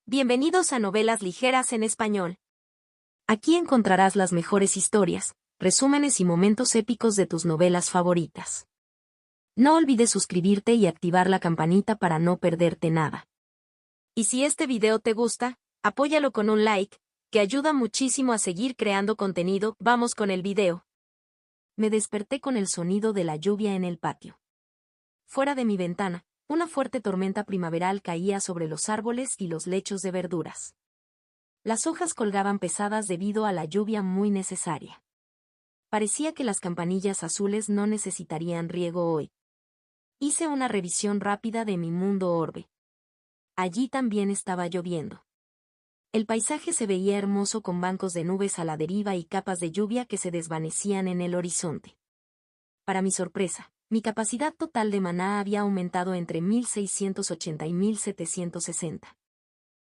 Bienvenidos a Novelas Ligeras en Español. Aquí encontrarás las mejores historias, resúmenes y momentos épicos de tus novelas favoritas. No olvides suscribirte y activar la campanita para no perderte nada. Y si este video te gusta, apóyalo con un like, que ayuda muchísimo a seguir creando contenido. Vamos con el video. Me desperté con el sonido de la lluvia en el patio. Fuera de mi ventana, una fuerte tormenta primaveral caía sobre los árboles y los lechos de verduras. Las hojas colgaban pesadas debido a la lluvia muy necesaria. Parecía que las campanillas azules no necesitarían riego hoy. Hice una revisión rápida de mi mundo orbe. Allí también estaba lloviendo. El paisaje se veía hermoso con bancos de nubes a la deriva y capas de lluvia que se desvanecían en el horizonte. Para mi sorpresa, mi capacidad total de maná había aumentado entre 1680 y 1760.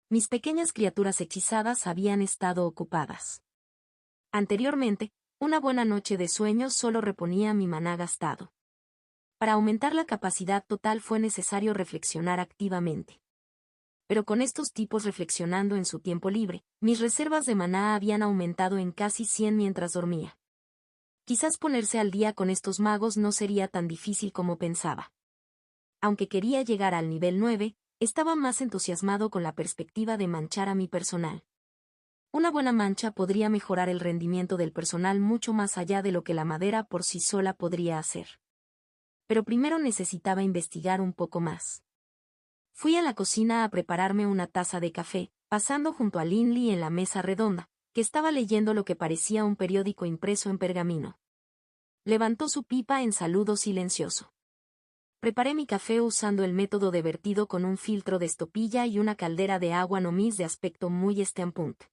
Mis pequeñas criaturas hechizadas habían estado ocupadas. Anteriormente, una buena noche de sueño solo reponía mi maná gastado. Para aumentar la capacidad total fue necesario reflexionar activamente. Pero con estos tipos reflexionando en su tiempo libre, mis reservas de maná habían aumentado en casi 100 mientras dormía. Quizás ponerse al día con estos magos no sería tan difícil como pensaba. Aunque quería llegar al nivel 9, estaba más entusiasmado con la perspectiva de manchar a mi personal. Una buena mancha podría mejorar el rendimiento del personal mucho más allá de lo que la madera por sí sola podría hacer. Pero primero necesitaba investigar un poco más. Fui a la cocina a prepararme una taza de café, pasando junto a Linley en la mesa redonda, que estaba leyendo lo que parecía un periódico impreso en pergamino. Levantó su pipa en saludo silencioso. Preparé mi café usando el método de vertido con un filtro de estopilla y una caldera de agua nomis de aspecto muy steampunk.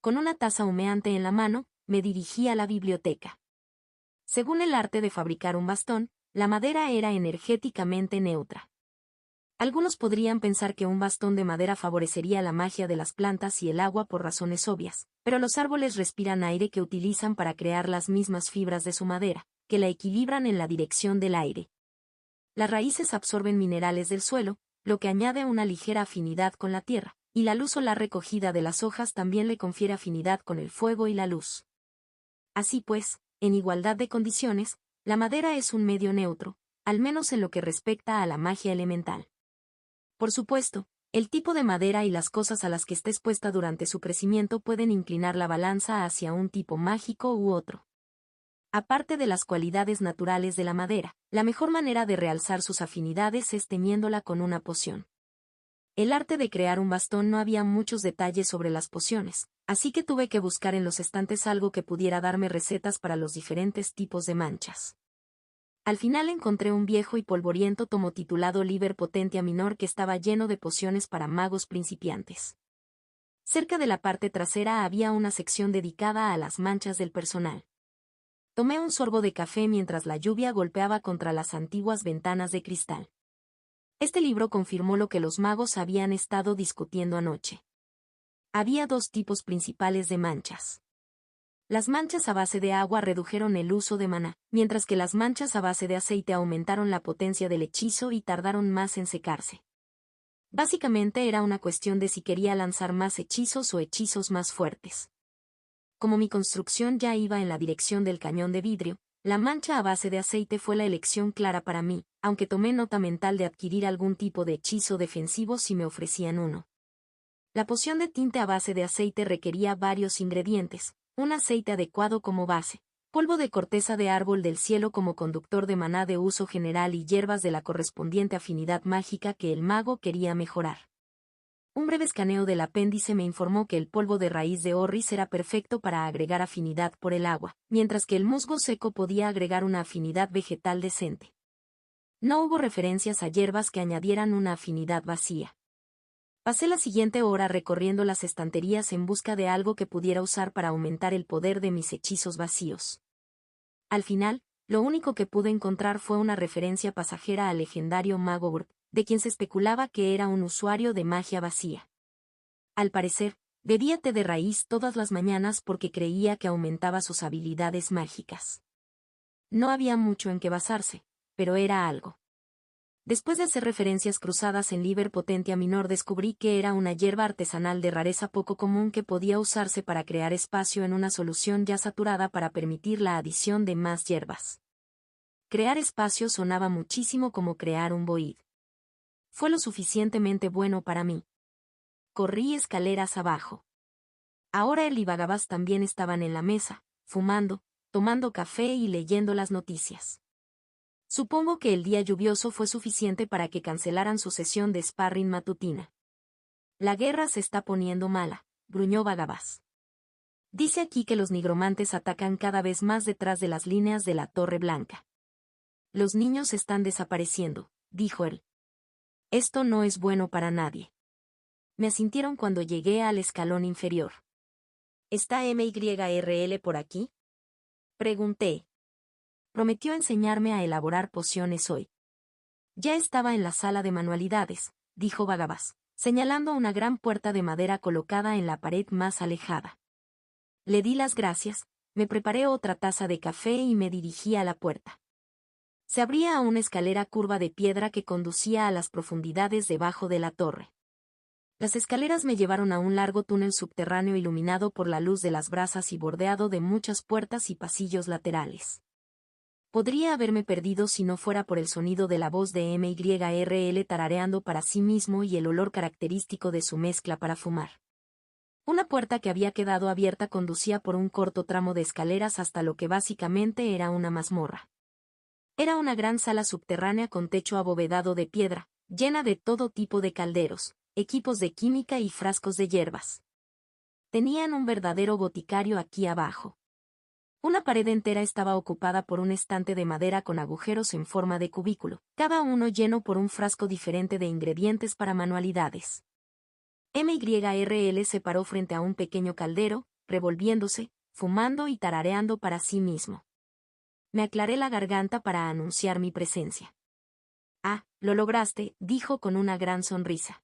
Con una taza humeante en la mano, me dirigí a la biblioteca. Según el arte de fabricar un bastón, la madera era energéticamente neutra. Algunos podrían pensar que un bastón de madera favorecería la magia de las plantas y el agua por razones obvias, pero los árboles respiran aire que utilizan para crear las mismas fibras de su madera, que la equilibran en la dirección del aire. Las raíces absorben minerales del suelo, lo que añade una ligera afinidad con la tierra, y la luz solar recogida de las hojas también le confiere afinidad con el fuego y la luz. Así pues, en igualdad de condiciones, la madera es un medio neutro, al menos en lo que respecta a la magia elemental. Por supuesto, el tipo de madera y las cosas a las que esté expuesta durante su crecimiento pueden inclinar la balanza hacia un tipo mágico u otro. Aparte de las cualidades naturales de la madera, la mejor manera de realzar sus afinidades es teñiéndola con una poción. El arte de crear un bastón no había muchos detalles sobre las pociones, así que tuve que buscar en los estantes algo que pudiera darme recetas para los diferentes tipos de manchas. Al final encontré un viejo y polvoriento tomo titulado Liber Potentia Minor que estaba lleno de pociones para magos principiantes. Cerca de la parte trasera había una sección dedicada a las manchas del personal. Tomé un sorbo de café mientras la lluvia golpeaba contra las antiguas ventanas de cristal. Este libro confirmó lo que los magos habían estado discutiendo anoche. Había dos tipos principales de manchas. Las manchas a base de agua redujeron el uso de maná, mientras que las manchas a base de aceite aumentaron la potencia del hechizo y tardaron más en secarse. Básicamente era una cuestión de si quería lanzar más hechizos o hechizos más fuertes. Como mi construcción ya iba en la dirección del cañón de vidrio, la mancha a base de aceite fue la elección clara para mí, aunque tomé nota mental de adquirir algún tipo de hechizo defensivo si me ofrecían uno. La poción de tinte a base de aceite requería varios ingredientes: un aceite adecuado como base, polvo de corteza de árbol del cielo como conductor de maná de uso general y hierbas de la correspondiente afinidad mágica que el mago quería mejorar. Un breve escaneo del apéndice me informó que el polvo de raíz de orris era perfecto para agregar afinidad por el agua, mientras que el musgo seco podía agregar una afinidad vegetal decente. No hubo referencias a hierbas que añadieran una afinidad vacía. Pasé la siguiente hora recorriendo las estanterías en busca de algo que pudiera usar para aumentar el poder de mis hechizos vacíos. Al final, lo único que pude encontrar fue una referencia pasajera al legendario mago Urd, de quien se especulaba que era un usuario de magia vacía. Al parecer, bebía té de raíz todas las mañanas porque creía que aumentaba sus habilidades mágicas. No había mucho en qué basarse, pero era algo. Después de hacer referencias cruzadas en Liber Potentia Minor, descubrí que era una hierba artesanal de rareza poco común que podía usarse para crear espacio en una solución ya saturada para permitir la adición de más hierbas. Crear espacio sonaba muchísimo como crear un bohíd. Fue lo suficientemente bueno para mí. Corrí escaleras abajo. Ahora él y Vagabás también estaban en la mesa, fumando, tomando café y leyendo las noticias. Supongo que el día lluvioso fue suficiente para que cancelaran su sesión de sparring matutina. La guerra se está poniendo mala, gruñó Vagabás. Dice aquí que los nigromantes atacan cada vez más detrás de las líneas de la Torre Blanca. Los niños están desapareciendo, dijo él. Esto no es bueno para nadie. Me asintieron cuando llegué al escalón inferior. ¿Está MYRL por aquí? Pregunté. Prometió enseñarme a elaborar pociones hoy. Ya estaba en la sala de manualidades, dijo Vagabás, señalando una gran puerta de madera colocada en la pared más alejada. Le di las gracias, me preparé otra taza de café y me dirigí a la puerta. Se abría a una escalera curva de piedra que conducía a las profundidades debajo de la torre. Las escaleras me llevaron a un largo túnel subterráneo iluminado por la luz de las brasas y bordeado de muchas puertas y pasillos laterales. Podría haberme perdido si no fuera por el sonido de la voz de MYRL tarareando para sí mismo y el olor característico de su mezcla para fumar. Una puerta que había quedado abierta conducía por un corto tramo de escaleras hasta lo que básicamente era una mazmorra. Era una gran sala subterránea con techo abovedado de piedra, llena de todo tipo de calderos, equipos de química y frascos de hierbas. Tenían un verdadero boticario aquí abajo. Una pared entera estaba ocupada por un estante de madera con agujeros en forma de cubículo, cada uno lleno por un frasco diferente de ingredientes para manualidades. MYRL se paró frente a un pequeño caldero, revolviéndose, fumando y tarareando para sí mismo. Me aclaré la garganta para anunciar mi presencia. Ah, lo lograste, dijo con una gran sonrisa.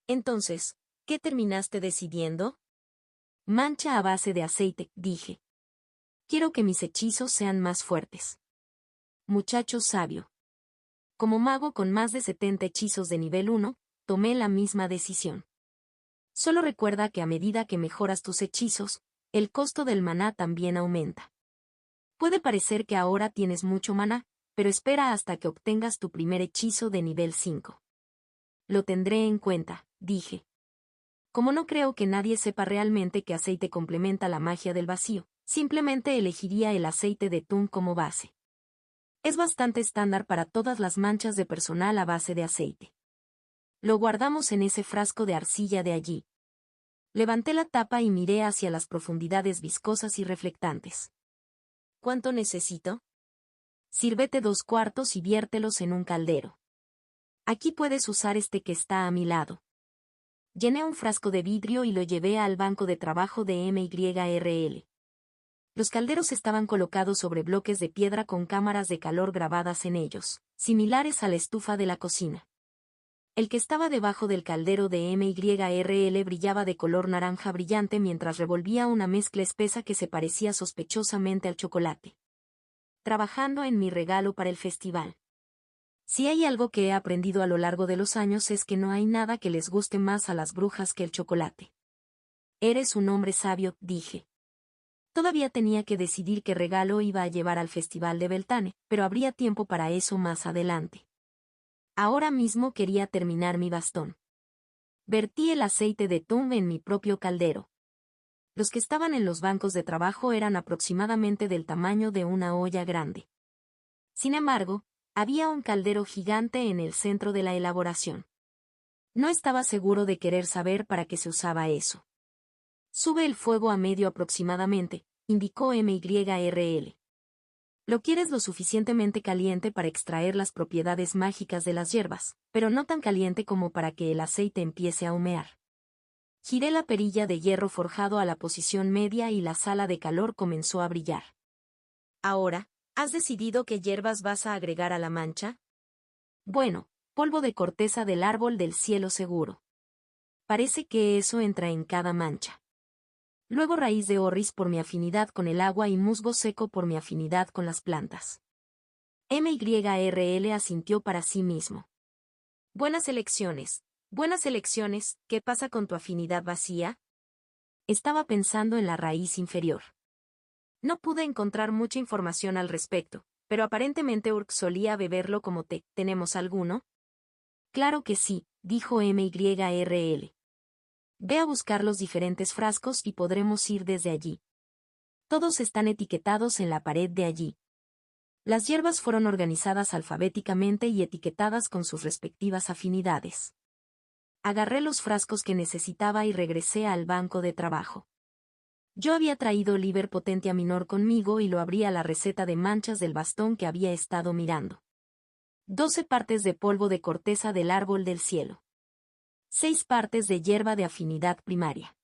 Entonces, ¿qué terminaste decidiendo? Mancha a base de aceite, dije. Quiero que mis hechizos sean más fuertes. Muchacho sabio. Como mago con más de 70 hechizos de nivel 1, tomé la misma decisión. Solo recuerda que a medida que mejoras tus hechizos, el costo del maná también aumenta. Puede parecer que ahora tienes mucho maná, pero espera hasta que obtengas tu primer hechizo de nivel 5. Lo tendré en cuenta, dije. Como no creo que nadie sepa realmente que aceite complementa la magia del vacío, simplemente elegiría el aceite de Tun como base. Es bastante estándar para todas las manchas de personal a base de aceite. Lo guardamos en ese frasco de arcilla de allí. Levanté la tapa y miré hacia las profundidades viscosas y reflectantes. ¿Cuánto necesito? Sírvete 2/4 y viértelos en un caldero. Aquí puedes usar este que está a mi lado. Llené un frasco de vidrio y lo llevé al banco de trabajo de MYRL. Los calderos estaban colocados sobre bloques de piedra con cámaras de calor grabadas en ellos, similares a la estufa de la cocina. El que estaba debajo del caldero de MYRL brillaba de color naranja brillante mientras revolvía una mezcla espesa que se parecía sospechosamente al chocolate. Trabajando en mi regalo para el festival. Si hay algo que he aprendido a lo largo de los años es que no hay nada que les guste más a las brujas que el chocolate. Eres un hombre sabio, dije. Todavía tenía que decidir qué regalo iba a llevar al festival de Beltane, pero habría tiempo para eso más adelante. Ahora mismo quería terminar mi bastón. Vertí el aceite de Tum en mi propio caldero. Los que estaban en los bancos de trabajo eran aproximadamente del tamaño de una olla grande. Sin embargo, había un caldero gigante en el centro de la elaboración. No estaba seguro de querer saber para qué se usaba eso. Sube el fuego a medio aproximadamente, indicó MYRL. Lo quieres lo suficientemente caliente para extraer las propiedades mágicas de las hierbas, pero no tan caliente como para que el aceite empiece a humear. Giré la perilla de hierro forjado a la posición media y la sala de calor comenzó a brillar. Ahora, ¿has decidido qué hierbas vas a agregar a la mancha? Bueno, polvo de corteza del árbol del cielo seguro. Parece que eso entra en cada mancha. Luego raíz de orris por mi afinidad con el agua y musgo seco por mi afinidad con las plantas. MYRL asintió para sí mismo. Buenas elecciones, ¿qué pasa con tu afinidad vacía? Estaba pensando en la raíz inferior. No pude encontrar mucha información al respecto, pero aparentemente Urk solía beberlo como té. ¿Tenemos alguno? Claro que sí, dijo MYRL. Ve a buscar los diferentes frascos y podremos ir desde allí. Todos están etiquetados en la pared de allí. Las hierbas fueron organizadas alfabéticamente y etiquetadas con sus respectivas afinidades. Agarré los frascos que necesitaba y regresé al banco de trabajo. Yo había traído Liber Potentia Minor conmigo y lo abrí a la receta de manchas del bastón que había estado mirando. 12 partes de polvo de corteza del árbol del cielo. 6 partes de hierba de afinidad primaria.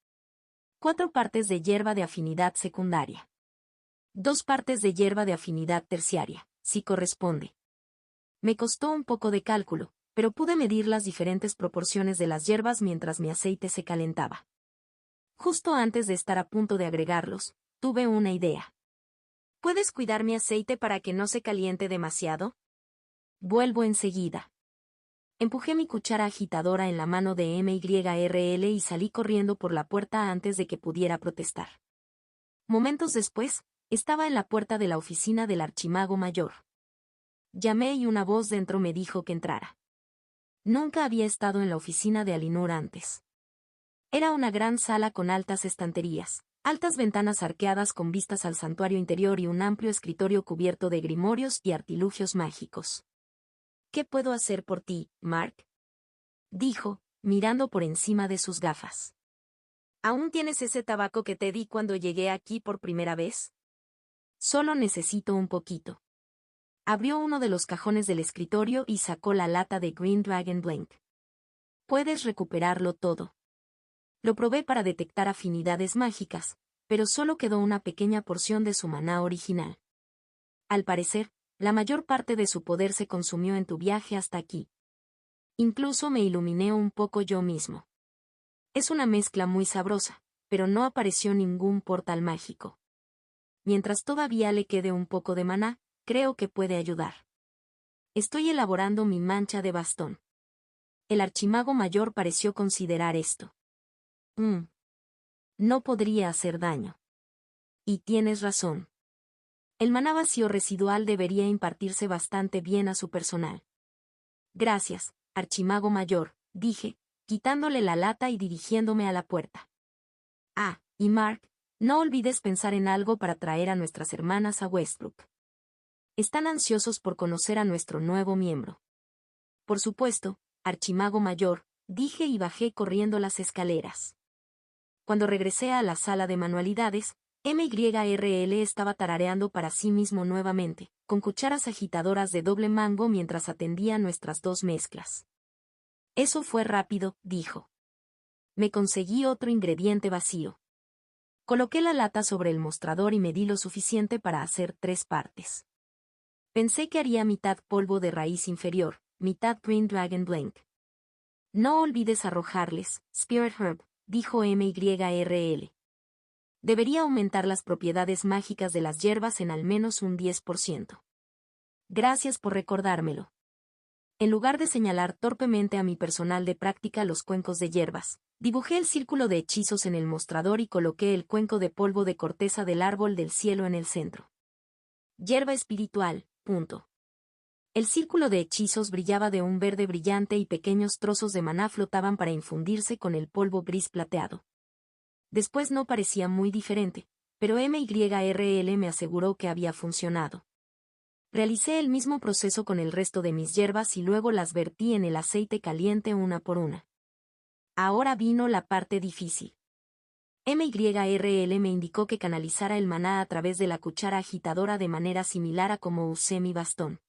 4 partes de hierba de afinidad secundaria. 2 partes de hierba de afinidad terciaria, si corresponde. Me costó un poco de cálculo, pero pude medir las diferentes proporciones de las hierbas mientras mi aceite se calentaba. Justo antes de estar a punto de agregarlos, tuve una idea. ¿Puedes cuidar mi aceite para que no se caliente demasiado? Vuelvo enseguida. Empujé mi cuchara agitadora en la mano de MYRL y salí corriendo por la puerta antes de que pudiera protestar. Momentos después, estaba en la puerta de la oficina del archimago mayor. Llamé y una voz dentro me dijo que entrara. Nunca había estado en la oficina de Alinur antes. Era una gran sala con altas estanterías, altas ventanas arqueadas con vistas al santuario interior y un amplio escritorio cubierto de grimorios y artilugios mágicos. ¿Qué puedo hacer por ti, Mark? Dijo, mirando por encima de sus gafas. ¿Aún tienes ese tabaco que te di cuando llegué aquí por primera vez? Solo necesito un poquito. Abrió uno de los cajones del escritorio y sacó la lata de Green Dragon Blank. Puedes recuperarlo todo. Lo probé para detectar afinidades mágicas, pero solo quedó una pequeña porción de su maná original. Al parecer, la mayor parte de su poder se consumió en tu viaje hasta aquí. Incluso me iluminé un poco yo mismo. Es una mezcla muy sabrosa, pero no apareció ningún portal mágico. Mientras todavía le quede un poco de maná, creo que puede ayudar. Estoy elaborando mi mancha de bastón. El archimago mayor pareció considerar esto. No podría hacer daño. Y tienes razón. El maná vacío residual debería impartirse bastante bien a su personal. Gracias, archimago mayor, dije, quitándole la lata y dirigiéndome a la puerta. Ah, y Mark, no olvides pensar en algo para traer a nuestras hermanas a Westbrook. Están ansiosos por conocer a nuestro nuevo miembro. Por supuesto, archimago mayor, dije y bajé corriendo las escaleras. Cuando regresé a la sala de manualidades, MYRL estaba tarareando para sí mismo nuevamente, con cucharas agitadoras de doble mango mientras atendía nuestras dos mezclas. Eso fue rápido, dijo. Me conseguí otro ingrediente vacío. Coloqué la lata sobre el mostrador y medí lo suficiente para hacer 3 partes. Pensé que haría mitad polvo de raíz inferior, mitad Green Dragon Blank. No olvides arrojarles, Spirit Herb, dijo MYRL. Debería aumentar las propiedades mágicas de las hierbas en al menos un 10%. Gracias por recordármelo. En lugar de señalar torpemente a mi personal de práctica los cuencos de hierbas, dibujé el círculo de hechizos en el mostrador y coloqué el cuenco de polvo de corteza del árbol del cielo en el centro. Hierba espiritual, punto. El círculo de hechizos brillaba de un verde brillante y pequeños trozos de maná flotaban para infundirse con el polvo gris plateado. Después no parecía muy diferente, pero MYRL me aseguró que había funcionado. Realicé el mismo proceso con el resto de mis hierbas y luego las vertí en el aceite caliente una por una. Ahora vino la parte difícil. MYRL me indicó que canalizara el maná a través de la cuchara agitadora de manera similar a como usé mi bastón.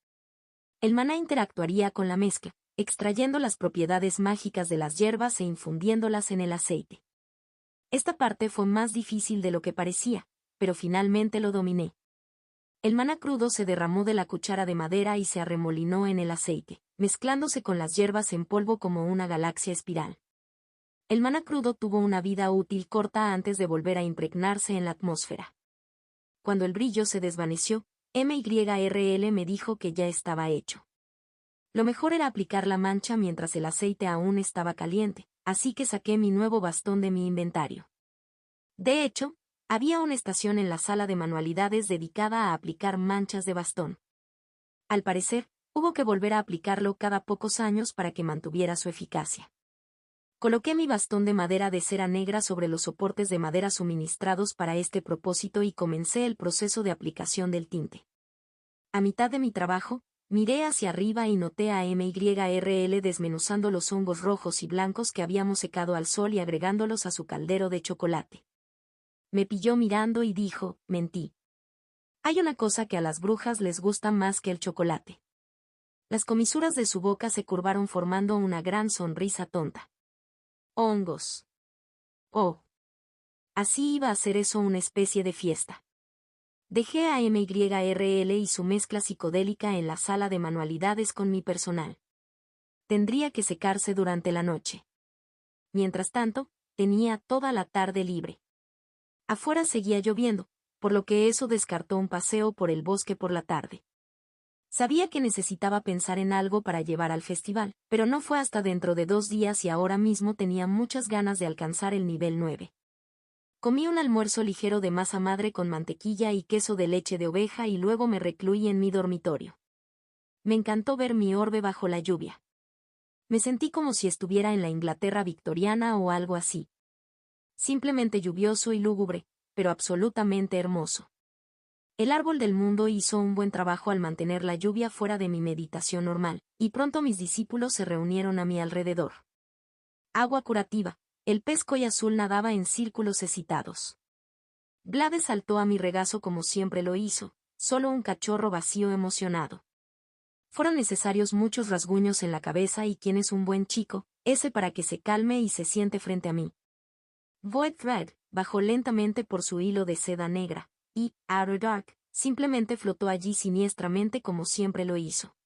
El maná interactuaría con la mezcla, extrayendo las propiedades mágicas de las hierbas e infundiéndolas en el aceite. Esta parte fue más difícil de lo que parecía, pero finalmente lo dominé. El maná crudo se derramó de la cuchara de madera y se arremolinó en el aceite, mezclándose con las hierbas en polvo como una galaxia espiral. El maná crudo tuvo una vida útil corta antes de volver a impregnarse en la atmósfera. Cuando el brillo se desvaneció, MYRL me dijo que ya estaba hecho. Lo mejor era aplicar la mancha mientras el aceite aún estaba caliente, así que saqué mi nuevo bastón de mi inventario. De hecho, había una estación en la sala de manualidades dedicada a aplicar manchas de bastón. Al parecer, hubo que volver a aplicarlo cada pocos años para que mantuviera su eficacia. Coloqué mi bastón de madera de cera negra sobre los soportes de madera suministrados para este propósito y comencé el proceso de aplicación del tinte. A mitad de mi trabajo, miré hacia arriba y noté a MYRL desmenuzando los hongos rojos y blancos que habíamos secado al sol y agregándolos a su caldero de chocolate. Me pilló mirando y dijo, mentí. Hay una cosa que a las brujas les gusta más que el chocolate. Las comisuras de su boca se curvaron formando una gran sonrisa tonta. Hongos. Oh. Así iba a ser eso una especie de fiesta. Dejé a MYRL y su mezcla psicodélica en la sala de manualidades con mi personal. Tendría que secarse durante la noche. Mientras tanto, tenía toda la tarde libre. Afuera seguía lloviendo, por lo que eso descartó un paseo por el bosque por la tarde. Sabía que necesitaba pensar en algo para llevar al festival, pero no fue hasta dentro de 2 días y ahora mismo tenía muchas ganas de alcanzar el nivel 9. Comí un almuerzo ligero de masa madre con mantequilla y queso de leche de oveja y luego me recluí en mi dormitorio. Me encantó ver mi orbe bajo la lluvia. Me sentí como si estuviera en la Inglaterra victoriana o algo así. Simplemente lluvioso y lúgubre, pero absolutamente hermoso. El árbol del mundo hizo un buen trabajo al mantener la lluvia fuera de mi meditación normal, y pronto mis discípulos se reunieron a mi alrededor. Agua curativa. El pez coy azul nadaba en círculos excitados. Blade saltó a mi regazo como siempre lo hizo, solo un cachorro vacío emocionado. Fueron necesarios muchos rasguños en la cabeza y ¿quién es un buen chico? Ese para que se calme y se siente frente a mí. Void Thread bajó lentamente por su hilo de seda negra, y, Outer Dark, simplemente flotó allí siniestramente como siempre lo hizo.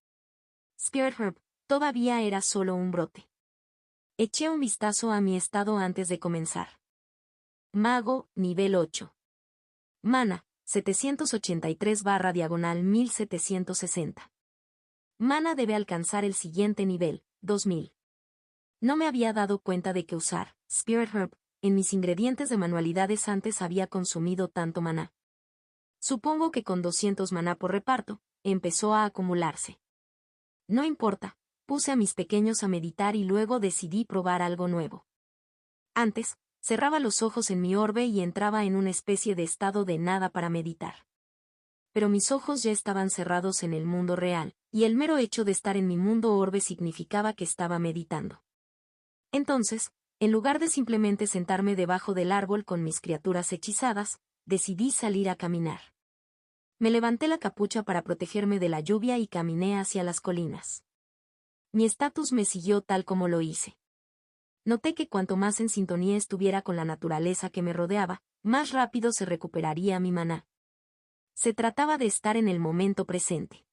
Spirit Herb, todavía era solo un brote. Eché un vistazo a mi estado antes de comenzar. Mago, nivel 8. Mana, 783/-1760. Mana debe alcanzar el siguiente nivel, 2000. No me había dado cuenta de que usar Spirit Herb en mis ingredientes de manualidades antes había consumido tanto maná. Supongo que con 200 maná por reparto, empezó a acumularse. No importa. Puse a mis pequeños a meditar y luego decidí probar algo nuevo. Antes, cerraba los ojos en mi orbe y entraba en una especie de estado de nada para meditar. Pero mis ojos ya estaban cerrados en el mundo real, y el mero hecho de estar en mi mundo orbe significaba que estaba meditando. Entonces, en lugar de simplemente sentarme debajo del árbol con mis criaturas hechizadas, decidí salir a caminar. Me levanté la capucha para protegerme de la lluvia y caminé hacia las colinas. Mi estatus me siguió tal como lo hice. Noté que cuanto más en sintonía estuviera con la naturaleza que me rodeaba, más rápido se recuperaría mi maná. Se trataba de estar en el momento presente.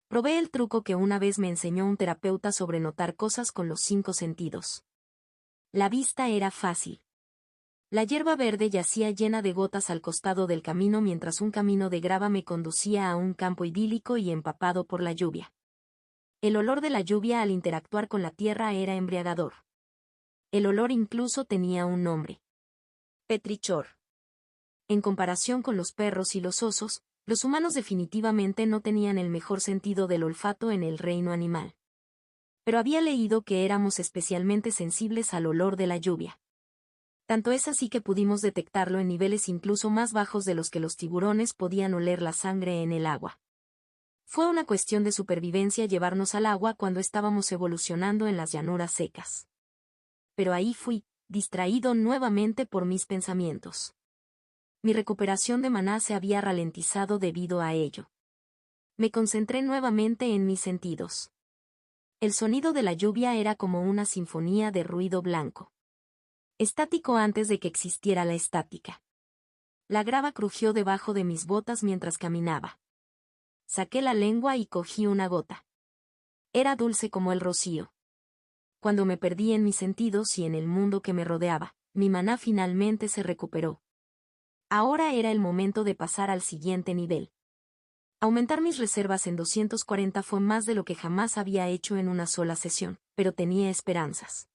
Probé el truco que una vez me enseñó un terapeuta sobre notar cosas con los 5 sentidos. La vista era fácil. La hierba verde yacía llena de gotas al costado del camino mientras un camino de grava me conducía a un campo idílico y empapado por la lluvia. El olor de la lluvia al interactuar con la tierra era embriagador. El olor incluso tenía un nombre. Petrichor. En comparación con los perros y los osos, los humanos definitivamente no tenían el mejor sentido del olfato en el reino animal. Pero había leído que éramos especialmente sensibles al olor de la lluvia. Tanto es así que pudimos detectarlo en niveles incluso más bajos de los que los tiburones podían oler la sangre en el agua. Fue una cuestión de supervivencia llevarnos al agua cuando estábamos evolucionando en las llanuras secas. Pero ahí fui, distraído nuevamente por mis pensamientos. Mi recuperación de maná se había ralentizado debido a ello. Me concentré nuevamente en mis sentidos. El sonido de la lluvia era como una sinfonía de ruido blanco. Estático antes de que existiera la estática. La grava crujió debajo de mis botas mientras caminaba. Saqué la lengua y cogí una gota. Era dulce como el rocío. Cuando me perdí en mis sentidos y en el mundo que me rodeaba, mi maná finalmente se recuperó. Ahora era el momento de pasar al siguiente nivel. Aumentar mis reservas en 240 fue más de lo que jamás había hecho en una sola sesión, pero tenía esperanzas.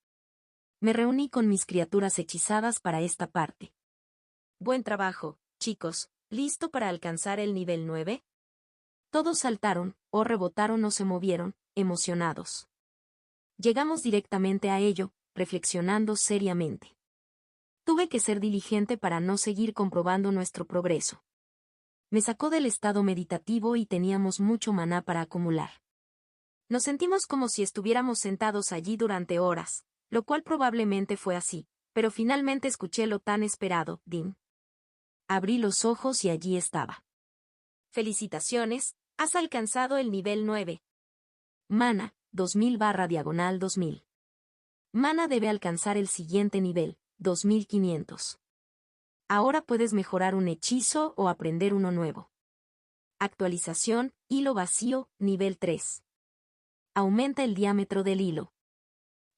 Me reuní con mis criaturas hechizadas para esta parte. Buen trabajo, chicos, ¿listo para alcanzar el nivel 9? Todos saltaron, o rebotaron o se movieron, emocionados. Llegamos directamente a ello, reflexionando seriamente. Tuve que ser diligente para no seguir comprobando nuestro progreso. Me sacó del estado meditativo y teníamos mucho maná para acumular. Nos sentimos como si estuviéramos sentados allí durante horas, lo cual probablemente fue así, pero finalmente escuché lo tan esperado, Dim. Abrí los ojos y allí estaba. Felicitaciones, has alcanzado el nivel 9. Mana, 2000/2000. Mana debe alcanzar el siguiente nivel, 2500. Ahora puedes mejorar un hechizo o aprender uno nuevo. Actualización, hilo vacío, nivel 3. Aumenta el diámetro del hilo.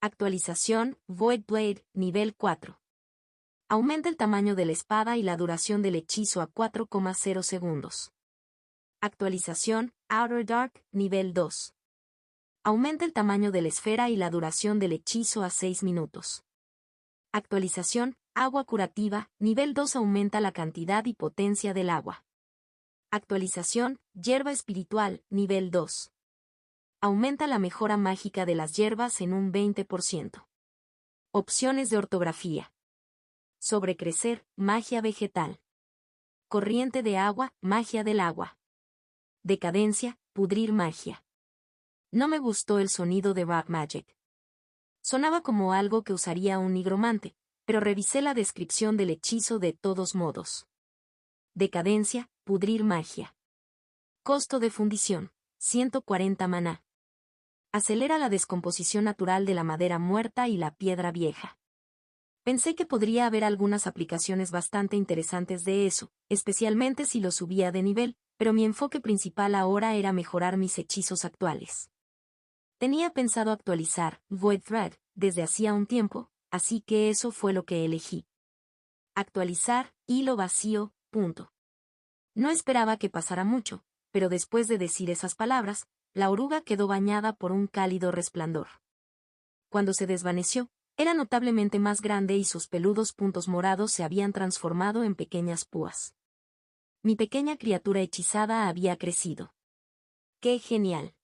Actualización, Void Blade, nivel 4. Aumenta el tamaño de la espada y la duración del hechizo a 4,0 segundos. Actualización, Outer Dark, nivel 2. Aumenta el tamaño de la esfera y la duración del hechizo a 6 minutos. Actualización, Agua curativa, nivel 2 aumenta la cantidad y potencia del agua. Actualización, Hierba espiritual, nivel 2. Aumenta la mejora mágica de las hierbas en un 20%. Opciones de ortografía. Sobrecrecer, magia vegetal. Corriente de agua, magia del agua. Decadencia, pudrir magia. No me gustó el sonido de Rock Magic. Sonaba como algo que usaría un nigromante, pero revisé la descripción del hechizo de todos modos. Decadencia, pudrir magia. Costo de fundición, 140 maná. Acelera la descomposición natural de la madera muerta y la piedra vieja. Pensé que podría haber algunas aplicaciones bastante interesantes de eso, especialmente si lo subía de nivel, pero mi enfoque principal ahora era mejorar mis hechizos actuales. Tenía pensado actualizar Void Thread desde hacía un tiempo, así que eso fue lo que elegí. Actualizar, hilo vacío, punto. No esperaba que pasara mucho, pero después de decir esas palabras, la oruga quedó bañada por un cálido resplandor. Cuando se desvaneció, era notablemente más grande y sus peludos puntos morados se habían transformado en pequeñas púas. Mi pequeña criatura hechizada había crecido. ¡Qué genial!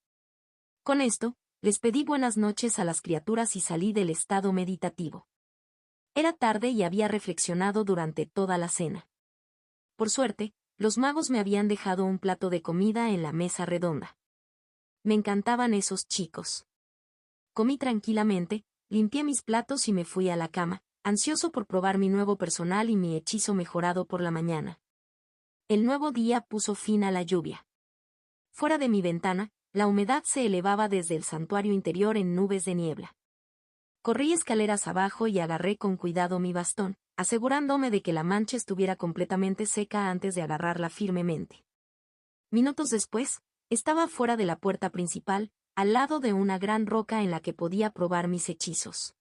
Con esto, les pedí buenas noches a las criaturas y salí del estado meditativo. Era tarde y había reflexionado durante toda la cena. Por suerte, los magos me habían dejado un plato de comida en la mesa redonda. Me encantaban esos chicos. Comí tranquilamente, limpié mis platos y me fui a la cama, ansioso por probar mi nuevo personal y mi hechizo mejorado por la mañana. El nuevo día puso fin a la lluvia. Fuera de mi ventana, la humedad se elevaba desde el santuario interior en nubes de niebla. Corrí escaleras abajo y agarré con cuidado mi bastón, asegurándome de que la mancha estuviera completamente seca antes de agarrarla firmemente. Minutos después, estaba fuera de la puerta principal, al lado de una gran roca en la que podía probar mis hechizos.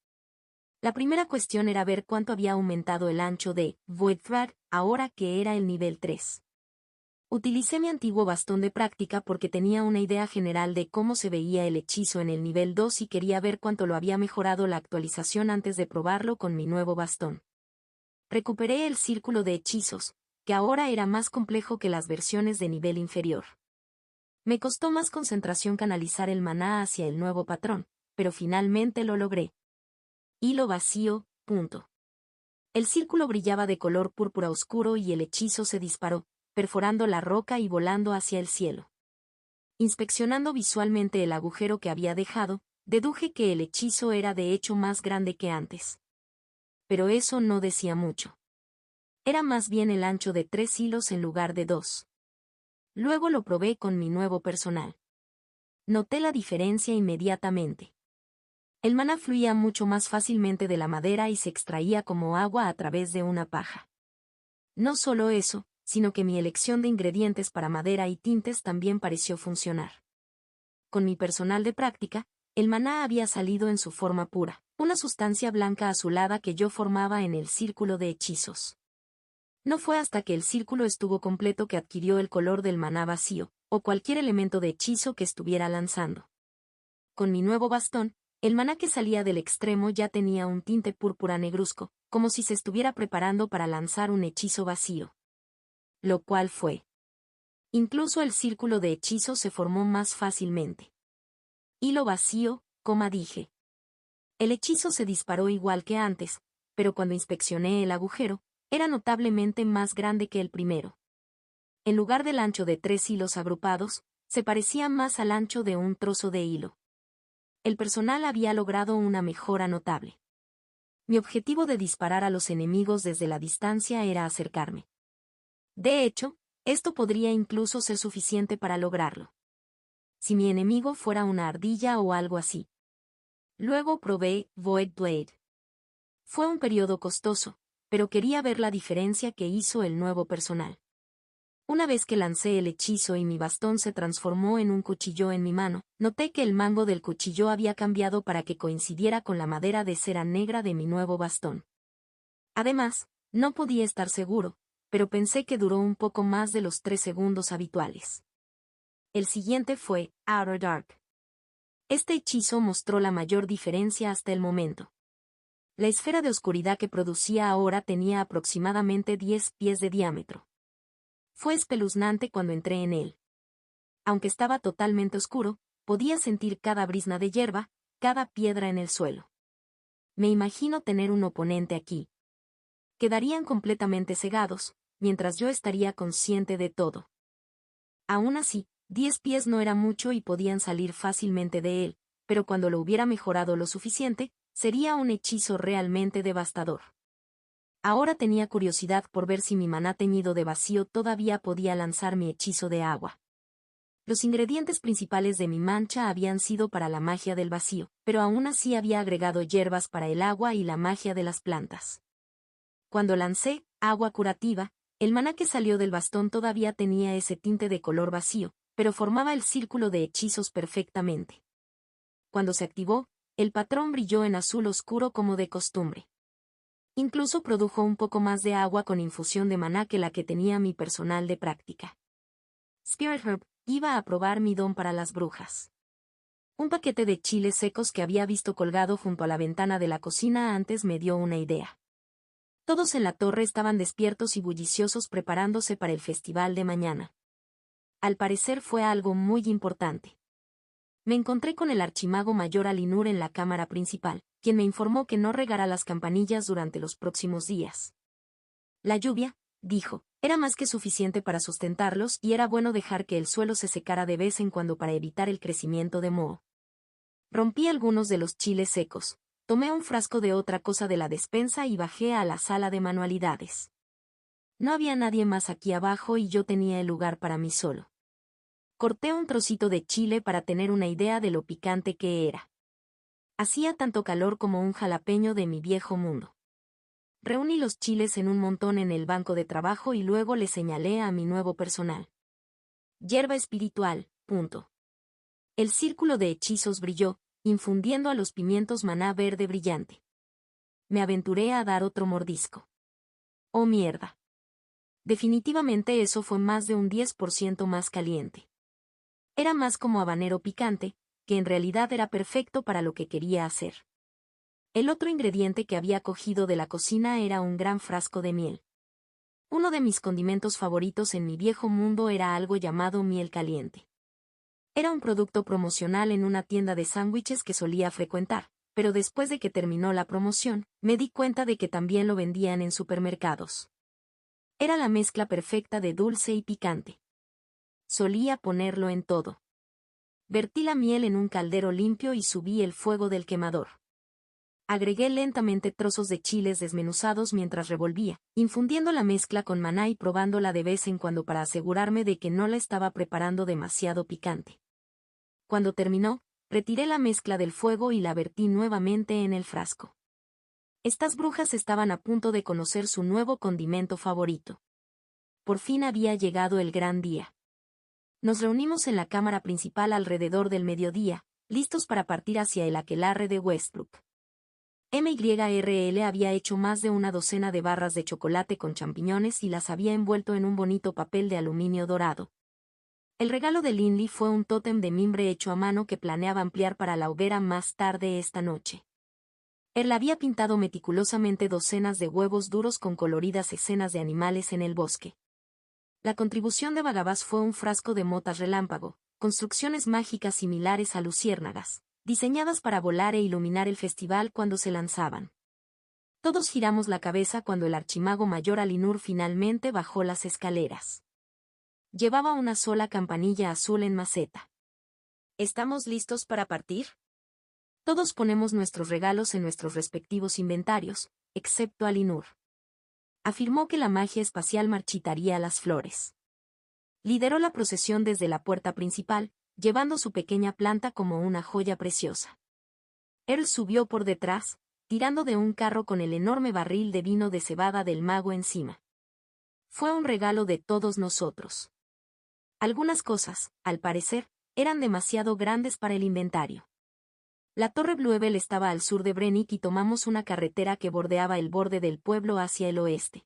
La primera cuestión era ver cuánto había aumentado el ancho de Void Thread, ahora que era el nivel 3. Utilicé mi antiguo bastón de práctica porque tenía una idea general de cómo se veía el hechizo en el nivel 2 y quería ver cuánto lo había mejorado la actualización antes de probarlo con mi nuevo bastón. Recuperé el círculo de hechizos, que ahora era más complejo que las versiones de nivel inferior. Me costó más concentración canalizar el maná hacia el nuevo patrón, pero finalmente lo logré. Hilo vacío, punto. El círculo brillaba de color púrpura oscuro y el hechizo se disparó, perforando la roca y volando hacia el cielo. Inspeccionando visualmente el agujero que había dejado, deduje que el hechizo era de hecho más grande que antes. Pero eso no decía mucho. Era más bien el ancho de 3 hilos en lugar de 2. Luego lo probé con mi nuevo personal. Noté la diferencia inmediatamente. El maná fluía mucho más fácilmente de la madera y se extraía como agua a través de una paja. No solo eso, sino que mi elección de ingredientes para madera y tintes también pareció funcionar. Con mi personal de práctica, el maná había salido en su forma pura, una sustancia blanca azulada que yo formaba en el círculo de hechizos. No fue hasta que el círculo estuvo completo que adquirió el color del maná vacío, o cualquier elemento de hechizo que estuviera lanzando. Con mi nuevo bastón, el maná que salía del extremo ya tenía un tinte púrpura negruzco, como si se estuviera preparando para lanzar un hechizo vacío. Lo cual fue. Incluso el círculo de hechizo se formó más fácilmente. Hilo vacío, dije. El hechizo se disparó igual que antes, pero cuando inspeccioné el agujero, era notablemente más grande que el primero. En lugar del ancho de 3 hilos agrupados, se parecía más al ancho de un trozo de hilo. El personal había logrado una mejora notable. Mi objetivo de disparar a los enemigos desde la distancia era acercarme. De hecho, esto podría incluso ser suficiente para lograrlo. Si mi enemigo fuera una ardilla o algo así. Luego probé Void Blade. Fue un periodo costoso, pero quería ver la diferencia que hizo el nuevo personal. Una vez que lancé el hechizo y mi bastón se transformó en un cuchillo en mi mano, noté que el mango del cuchillo había cambiado para que coincidiera con la madera de cera negra de mi nuevo bastón. Además, no podía estar seguro, pero pensé que duró un poco más de los 3 segundos habituales. El siguiente fue Outer Dark. Este hechizo mostró la mayor diferencia hasta el momento. La esfera de oscuridad que producía ahora tenía aproximadamente 10 pies de diámetro. Fue espeluznante cuando entré en él. Aunque estaba totalmente oscuro, podía sentir cada brizna de hierba, cada piedra en el suelo. Me imagino tener un oponente aquí. Quedarían completamente cegados, mientras yo estaría consciente de todo. Aún así, 10 pies no era mucho y podían salir fácilmente de él, pero cuando lo hubiera mejorado lo suficiente, sería un hechizo realmente devastador. Ahora tenía curiosidad por ver si mi maná teñido de vacío todavía podía lanzar mi hechizo de agua. Los ingredientes principales de mi mancha habían sido para la magia del vacío, pero aún así había agregado hierbas para el agua y la magia de las plantas. Cuando lancé agua curativa, el maná que salió del bastón todavía tenía ese tinte de color vacío, pero formaba el círculo de hechizos perfectamente. Cuando se activó, el patrón brilló en azul oscuro como de costumbre. Incluso produjo un poco más de agua con infusión de maná que la que tenía mi personal de práctica. Spirit Herb iba a probar mi don para las brujas. Un paquete de chiles secos que había visto colgado junto a la ventana de la cocina antes me dio una idea. Todos en la torre estaban despiertos y bulliciosos preparándose para el festival de mañana. Al parecer fue algo muy importante. Me encontré con el archimago mayor Alinur en la cámara principal, quien me informó que no regará las campanillas durante los próximos días. La lluvia, dijo, era más que suficiente para sustentarlos y era bueno dejar que el suelo se secara de vez en cuando para evitar el crecimiento de moho. Rompí algunos de los chiles secos, tomé un frasco de otra cosa de la despensa y bajé a la sala de manualidades. No había nadie más aquí abajo y yo tenía el lugar para mí solo. Corté un trocito de chile para tener una idea de lo picante que era. Hacía tanto calor como un jalapeño de mi viejo mundo. Reuní los chiles en un montón en el banco de trabajo y luego le señalé a mi nuevo personal. Hierba espiritual, punto. El círculo de hechizos brilló, infundiendo a los pimientos maná verde brillante. Me aventuré a dar otro mordisco. ¡Oh mierda! Definitivamente eso fue más de un 10% más caliente. Era más como habanero picante, que en realidad era perfecto para lo que quería hacer. El otro ingrediente que había cogido de la cocina era un gran frasco de miel. Uno de mis condimentos favoritos en mi viejo mundo era algo llamado miel caliente. Era un producto promocional en una tienda de sándwiches que solía frecuentar, pero después de que terminó la promoción, me di cuenta de que también lo vendían en supermercados. Era la mezcla perfecta de dulce y picante. Solía ponerlo en todo. Vertí la miel en un caldero limpio y subí el fuego del quemador. Agregué lentamente trozos de chiles desmenuzados mientras revolvía, infundiendo la mezcla con maná y probándola de vez en cuando para asegurarme de que no la estaba preparando demasiado picante. Cuando terminó, retiré la mezcla del fuego y la vertí nuevamente en el frasco. Estas brujas estaban a punto de conocer su nuevo condimento favorito. Por fin había llegado el gran día. Nos reunimos en la cámara principal alrededor del mediodía, listos para partir hacia el aquelarre de Westbrook. MYRL había hecho más de una docena de barras de chocolate con champiñones y las había envuelto en un bonito papel de aluminio dorado. El regalo de Linley fue un tótem de mimbre hecho a mano que planeaba ampliar para la hoguera más tarde esta noche. Él había pintado meticulosamente docenas de huevos duros con coloridas escenas de animales en el bosque. La contribución de Bagabás fue un frasco de motas relámpago, construcciones mágicas similares a luciérnagas, diseñadas para volar e iluminar el festival cuando se lanzaban. Todos giramos la cabeza cuando el archimago mayor Alinur finalmente bajó las escaleras. Llevaba una sola campanilla azul en maceta. ¿Estamos listos para partir? Todos ponemos nuestros regalos en nuestros respectivos inventarios, excepto Alinur. Afirmó que la magia espacial marchitaría las flores. Lideró la procesión desde la puerta principal, llevando su pequeña planta como una joya preciosa. Earl subió por detrás, tirando de un carro con el enorme barril de vino de cebada del mago encima. Fue un regalo de todos nosotros. Algunas cosas, al parecer, eran demasiado grandes para el inventario. La Torre Bluebell estaba al sur de Brennick y tomamos una carretera que bordeaba el borde del pueblo hacia el oeste.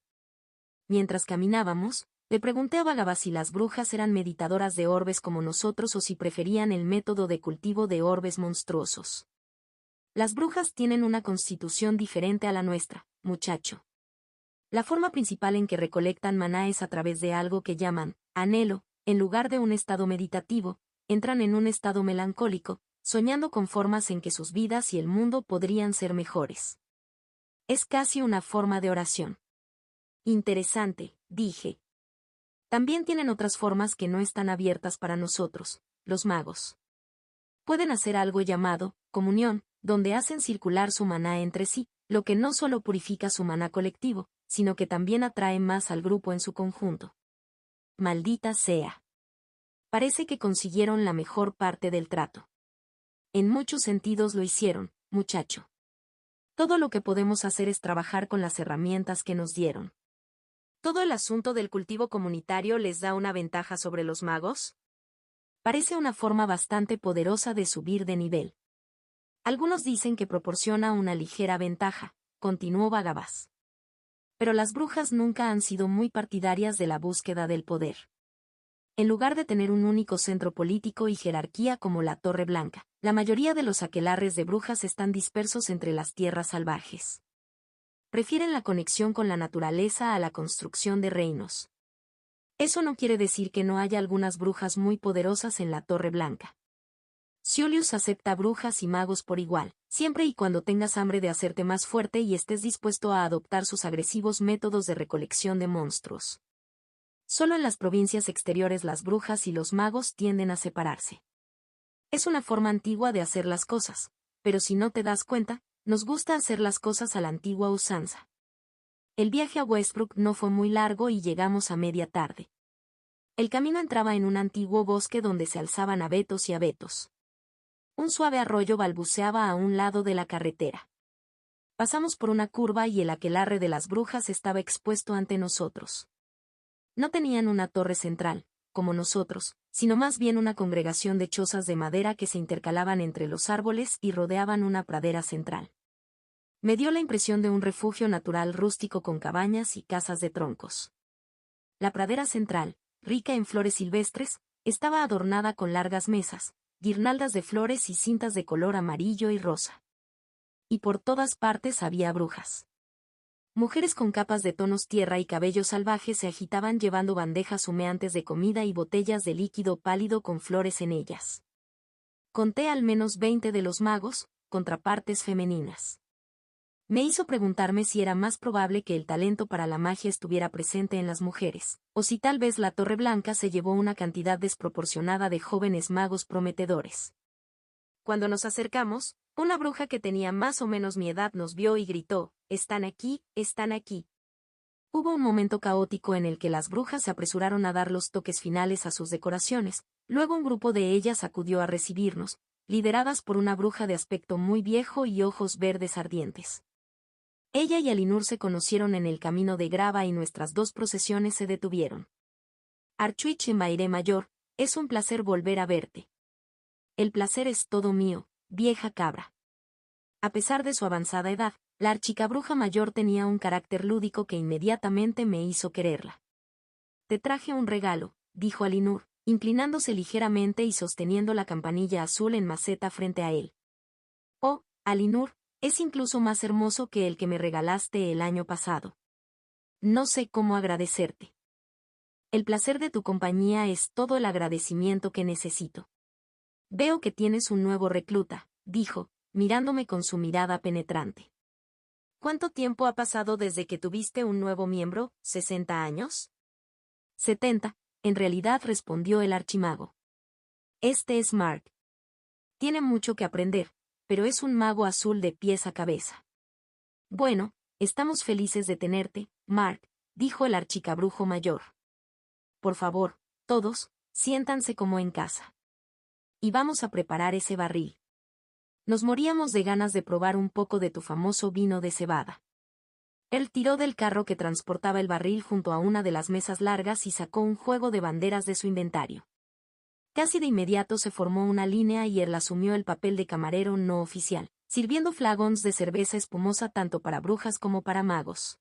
Mientras caminábamos, le pregunté a Bagabás si las brujas eran meditadoras de orbes como nosotros o si preferían el método de cultivo de orbes monstruosos. Las brujas tienen una constitución diferente a la nuestra, muchacho. La forma principal en que recolectan maná es a través de algo que llaman anhelo. En lugar de un estado meditativo, entran en un estado melancólico, soñando con formas en que sus vidas y el mundo podrían ser mejores. Es casi una forma de oración. Interesante, dije. También tienen otras formas que no están abiertas para nosotros, los magos. Pueden hacer algo llamado comunión, donde hacen circular su maná entre sí, lo que no solo purifica su maná colectivo, sino que también atrae más al grupo en su conjunto. Maldita sea. Parece que consiguieron la mejor parte del trato. En muchos sentidos lo hicieron, muchacho. Todo lo que podemos hacer es trabajar con las herramientas que nos dieron. ¿Todo el asunto del cultivo comunitario les da una ventaja sobre los magos? Parece una forma bastante poderosa de subir de nivel. Algunos dicen que proporciona una ligera ventaja, continuó Bagabás. Pero las brujas nunca han sido muy partidarias de la búsqueda del poder. En lugar de tener un único centro político y jerarquía como la Torre Blanca, la mayoría de los aquelarres de brujas están dispersos entre las tierras salvajes. Prefieren la conexión con la naturaleza a la construcción de reinos. Eso no quiere decir que no haya algunas brujas muy poderosas en la Torre Blanca. Siolius acepta brujas y magos por igual, siempre y cuando tengas hambre de hacerte más fuerte y estés dispuesto a adoptar sus agresivos métodos de recolección de monstruos. Solo en las provincias exteriores las brujas y los magos tienden a separarse. Es una forma antigua de hacer las cosas, pero si no te das cuenta, nos gusta hacer las cosas a la antigua usanza. El viaje a Westbrook no fue muy largo y llegamos a media tarde. El camino entraba en un antiguo bosque donde se alzaban abetos y abetos. Un suave arroyo balbuceaba a un lado de la carretera. Pasamos por una curva y el aquelarre de las brujas estaba expuesto ante nosotros. No tenían una torre central, como nosotros, sino más bien una congregación de chozas de madera que se intercalaban entre los árboles y rodeaban una pradera central. Me dio la impresión de un refugio natural rústico con cabañas y casas de troncos. La pradera central, rica en flores silvestres, estaba adornada con largas mesas, guirnaldas de flores y cintas de color amarillo y rosa. Y por todas partes había brujas. Mujeres con capas de tonos tierra y cabello salvaje se agitaban llevando bandejas humeantes de comida y botellas de líquido pálido con flores en ellas. Conté al menos 20 de los magos, contrapartes femeninas. Me hizo preguntarme si era más probable que el talento para la magia estuviera presente en las mujeres, o si tal vez la Torre Blanca se llevó una cantidad desproporcionada de jóvenes magos prometedores. Cuando nos acercamos, una bruja que tenía más o menos mi edad nos vio y gritó, «¡Están aquí, están aquí!». Hubo un momento caótico en el que las brujas se apresuraron a dar los toques finales a sus decoraciones, luego un grupo de ellas acudió a recibirnos, lideradas por una bruja de aspecto muy viejo y ojos verdes ardientes. Ella y Alinur se conocieron en el camino de grava y nuestras dos procesiones se detuvieron. Archuich Maire Mayor, es un placer volver a verte. El placer es todo mío, vieja cabra. A pesar de su avanzada edad, la archicabruja mayor tenía un carácter lúdico que inmediatamente me hizo quererla. Te traje un regalo, dijo Alinur, inclinándose ligeramente y sosteniendo la campanilla azul en maceta frente a él. Oh, Alinur, es incluso más hermoso que el que me regalaste el año pasado. No sé cómo agradecerte. El placer de tu compañía es todo el agradecimiento que necesito. Veo que tienes un nuevo recluta, dijo, mirándome con su mirada penetrante. ¿Cuánto tiempo ha pasado desde que tuviste un nuevo miembro? ¿60 años? 70, en realidad respondió el archimago. Este es Mark. Tiene mucho que aprender, pero es un mago azul de pies a cabeza. Bueno, estamos felices de tenerte, Mark, dijo el archicabrujo mayor. Por favor, todos, siéntanse como en casa. Y vamos a preparar ese barril. Nos moríamos de ganas de probar un poco de tu famoso vino de cebada. Él tiró del carro que transportaba el barril junto a una de las mesas largas y sacó un juego de banderas de su inventario. Casi de inmediato se formó una línea y él asumió el papel de camarero no oficial, sirviendo flagons de cerveza espumosa tanto para brujas como para magos.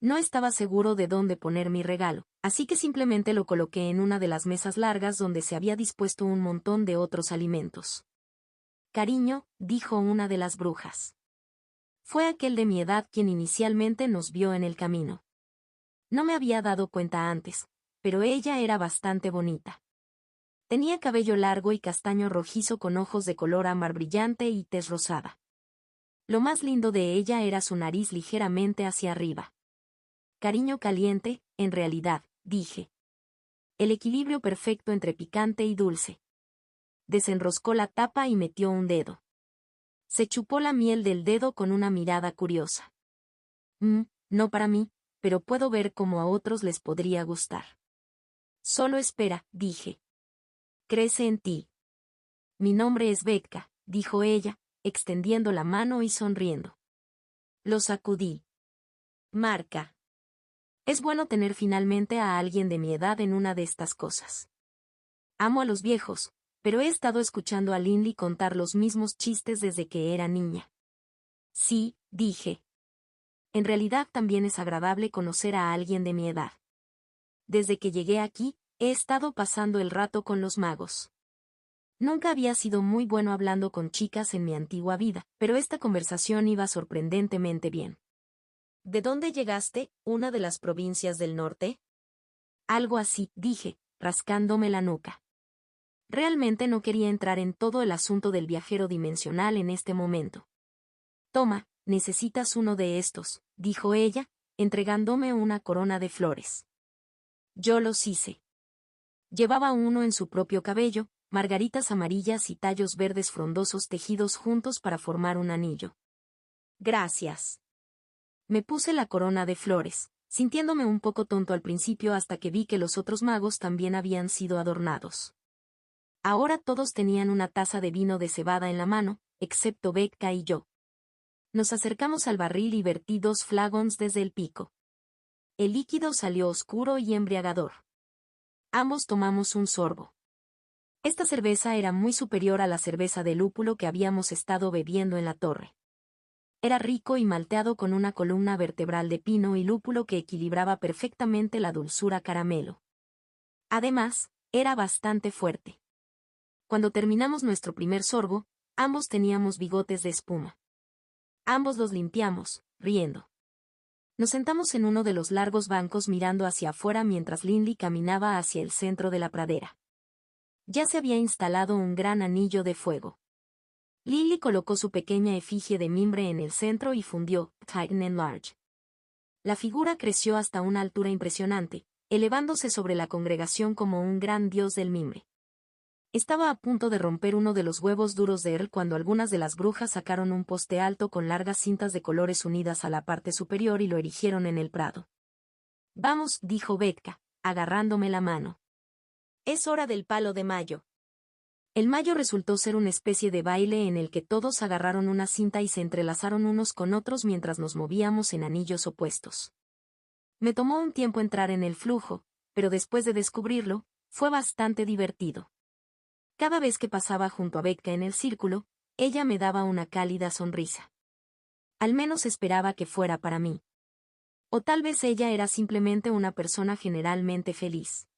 No estaba seguro de dónde poner mi regalo, así que simplemente lo coloqué en una de las mesas largas donde se había dispuesto un montón de otros alimentos. Cariño, dijo una de las brujas. Fue aquel de mi edad quien inicialmente nos vio en el camino. No me había dado cuenta antes, pero ella era bastante bonita. Tenía cabello largo y castaño rojizo con ojos de color ámbar brillante y tez rosada. Lo más lindo de ella era su nariz ligeramente hacia arriba. Cariño caliente, en realidad, dije. El equilibrio perfecto entre picante y dulce. Desenroscó la tapa y metió un dedo. Se chupó la miel del dedo con una mirada curiosa. No para mí, pero puedo ver cómo a otros les podría gustar. Solo espera, dije. Crece en ti. Mi nombre es Betka, dijo ella, extendiendo la mano y sonriendo. Lo sacudí. Marca. Es bueno tener finalmente a alguien de mi edad en una de estas cosas. Amo a los viejos, pero he estado escuchando a Linley contar los mismos chistes desde que era niña. Sí, dije. En realidad también es agradable conocer a alguien de mi edad. Desde que llegué aquí, he estado pasando el rato con los magos. Nunca había sido muy bueno hablando con chicas en mi antigua vida, pero esta conversación iba sorprendentemente bien. ¿De dónde llegaste? ¿Una de las provincias del norte? Algo así, dije, rascándome la nuca. Realmente no quería entrar en todo el asunto del viajero dimensional en este momento. Toma, necesitas uno de estos, dijo ella, entregándome una corona de flores. Yo los hice. Llevaba uno en su propio cabello, margaritas amarillas y tallos verdes frondosos tejidos juntos para formar un anillo. Gracias. Me puse la corona de flores, sintiéndome un poco tonto al principio hasta que vi que los otros magos también habían sido adornados. Ahora todos tenían una taza de vino de cebada en la mano, excepto Betka y yo. Nos acercamos al barril y vertí 2 flagons desde el pico. El líquido salió oscuro y embriagador. Ambos tomamos un sorbo. Esta cerveza era muy superior a la cerveza de lúpulo que habíamos estado bebiendo en la torre. Era rico y malteado con una columna vertebral de pino y lúpulo que equilibraba perfectamente la dulzura caramelo. Además, era bastante fuerte. Cuando terminamos nuestro primer sorbo, ambos teníamos bigotes de espuma. Ambos los limpiamos, riendo. Nos sentamos en uno de los largos bancos mirando hacia afuera mientras Linley caminaba hacia el centro de la pradera. Ya se había instalado un gran anillo de fuego. Linley colocó su pequeña efigie de mimbre en el centro y fundió Titan Enlarge. La figura creció hasta una altura impresionante, elevándose sobre la congregación como un gran dios del mimbre. Estaba a punto de romper uno de los huevos duros de él cuando algunas de las brujas sacaron un poste alto con largas cintas de colores unidas a la parte superior y lo erigieron en el prado. Vamos, dijo Betka, agarrándome la mano. Es hora del palo de mayo. El mayo resultó ser una especie de baile en el que todos agarraron una cinta y se entrelazaron unos con otros mientras nos movíamos en anillos opuestos. Me tomó un tiempo entrar en el flujo, pero después de descubrirlo, fue bastante divertido. Cada vez que pasaba junto a Betka en el círculo, Ella me daba una cálida sonrisa. Al menos esperaba que fuera para mí. O tal vez ella era simplemente una persona generalmente feliz.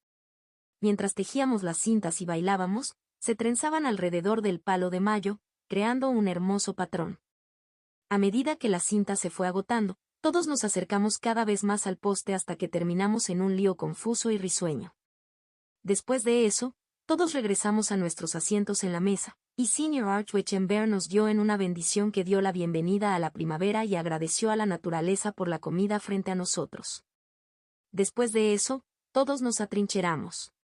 Mientras tejíamos las cintas y bailábamos, se trenzaban alrededor del palo de mayo, creando un hermoso patrón. A medida que la cinta se fue agotando, todos nos acercamos cada vez más al poste hasta que terminamos en un lío confuso y risueño. Después de eso, todos regresamos a nuestros asientos en la mesa, y Sr. Archwechenberg nos dio en una bendición que dio la bienvenida a la primavera y agradeció a la naturaleza por la comida frente a nosotros. Después de eso, todos nos atrincheramos.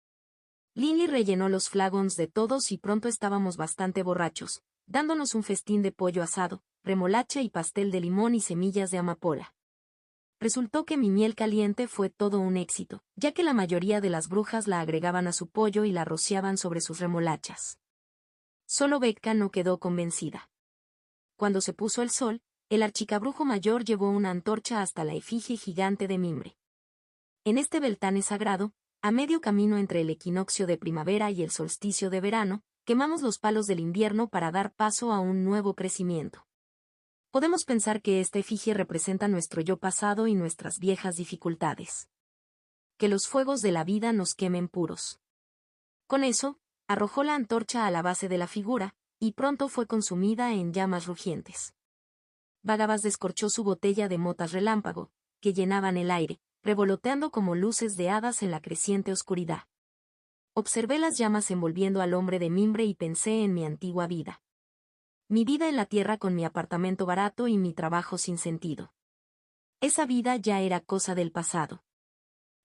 Lily rellenó los flagons de todos y pronto estábamos bastante borrachos, dándonos un festín de pollo asado, remolacha y pastel de limón y semillas de amapola. Resultó que mi miel caliente fue todo un éxito, ya que la mayoría de las brujas la agregaban a su pollo y la rociaban sobre sus remolachas. Solo Becca no quedó convencida. Cuando se puso el sol, el archicabrujo mayor llevó una antorcha hasta la efigie gigante de Mimbre. En este Beltane sagrado, a medio camino entre el equinoccio de primavera y el solsticio de verano, quemamos los palos del invierno para dar paso a un nuevo crecimiento. Podemos pensar que esta efigie representa nuestro yo pasado y nuestras viejas dificultades. Que los fuegos de la vida nos quemen puros. Con eso, arrojó la antorcha a la base de la figura, y pronto fue consumida en llamas rugientes. Vagabas descorchó su botella de motas relámpago, que llenaban el aire, revoloteando como luces de hadas en la creciente oscuridad. Observé las llamas envolviendo al hombre de mimbre y pensé en mi antigua vida. Mi vida en la tierra con mi apartamento barato y mi trabajo sin sentido. Esa vida ya era cosa del pasado.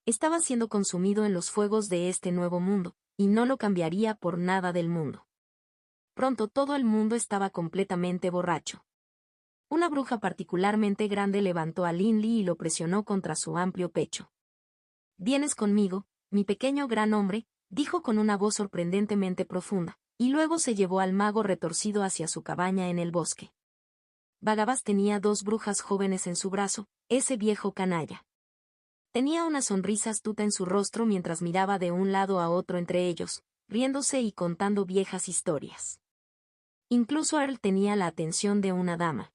Estaba siendo consumido en los fuegos de este nuevo mundo, y no lo cambiaría por nada del mundo. Pronto todo el mundo estaba completamente borracho. Una bruja particularmente grande levantó a Linley y lo presionó contra su amplio pecho. «Vienes conmigo, mi pequeño gran hombre», dijo con una voz sorprendentemente profunda, y luego se llevó al mago retorcido hacia su cabaña en el bosque. Vagabas tenía 2 brujas jóvenes en su brazo, ese viejo canalla. Tenía una sonrisa astuta en su rostro mientras miraba de un lado a otro entre ellos, riéndose y contando viejas historias. Incluso Earl tenía la atención de una dama.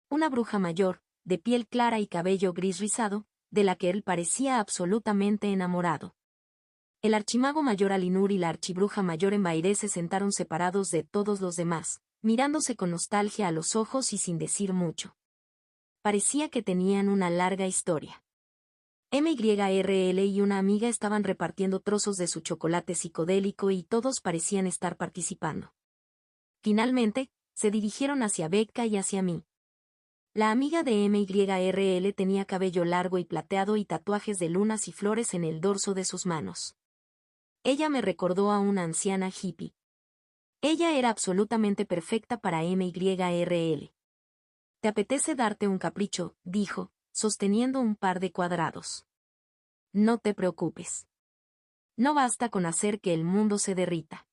Una bruja mayor, de piel clara y cabello gris rizado, de la que él parecía absolutamente enamorado. El archimago mayor Alinur y la archibruja mayor Embairé se sentaron separados de todos los demás, mirándose con nostalgia a los ojos y sin decir mucho. Parecía que tenían una larga historia. MYRL y una amiga estaban repartiendo trozos de su chocolate psicodélico y todos parecían estar participando. Finalmente, se dirigieron hacia Becca y hacia mí. La amiga de MYRL tenía cabello largo y plateado y tatuajes de lunas y flores en el dorso de sus manos. Ella me recordó a una anciana hippie. Ella era absolutamente perfecta para MYRL. «¿Te apetece darte un capricho?», dijo, sosteniendo un par de cuadrados. «No te preocupes. No basta con hacer que el mundo se derrita.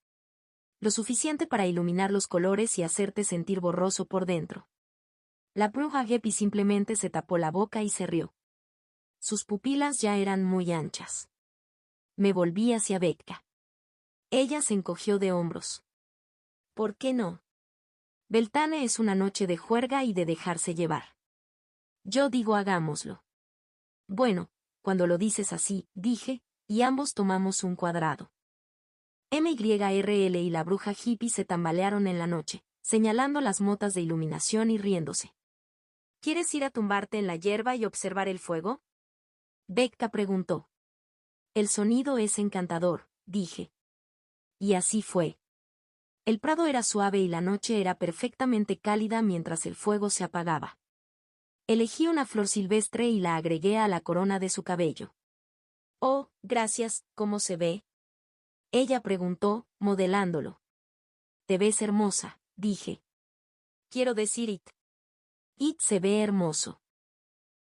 Lo suficiente para iluminar los colores y hacerte sentir borroso por dentro». La bruja Gepi simplemente se tapó la boca y se rió. Sus pupilas ya eran muy anchas. Me volví hacia Becca. Ella se encogió de hombros. «¿Por qué no? Beltane es una noche de juerga y de dejarse llevar. Yo digo hagámoslo». «Bueno, cuando lo dices así», dije, y ambos tomamos un cuadrado. MYRL y la bruja hippie se tambalearon en la noche, señalando las motas de iluminación y riéndose. «¿Quieres ir a tumbarte en la hierba y observar el fuego?», Becca preguntó. «El sonido es encantador», dije. Y así fue. El prado era suave y la noche era perfectamente cálida mientras el fuego se apagaba. Elegí una flor silvestre y la agregué a la corona de su cabello. «Oh, gracias, ¿cómo se ve?», ella preguntó, modelándolo. «Te ves hermosa», dije. «Quiero decir It. It se ve hermoso».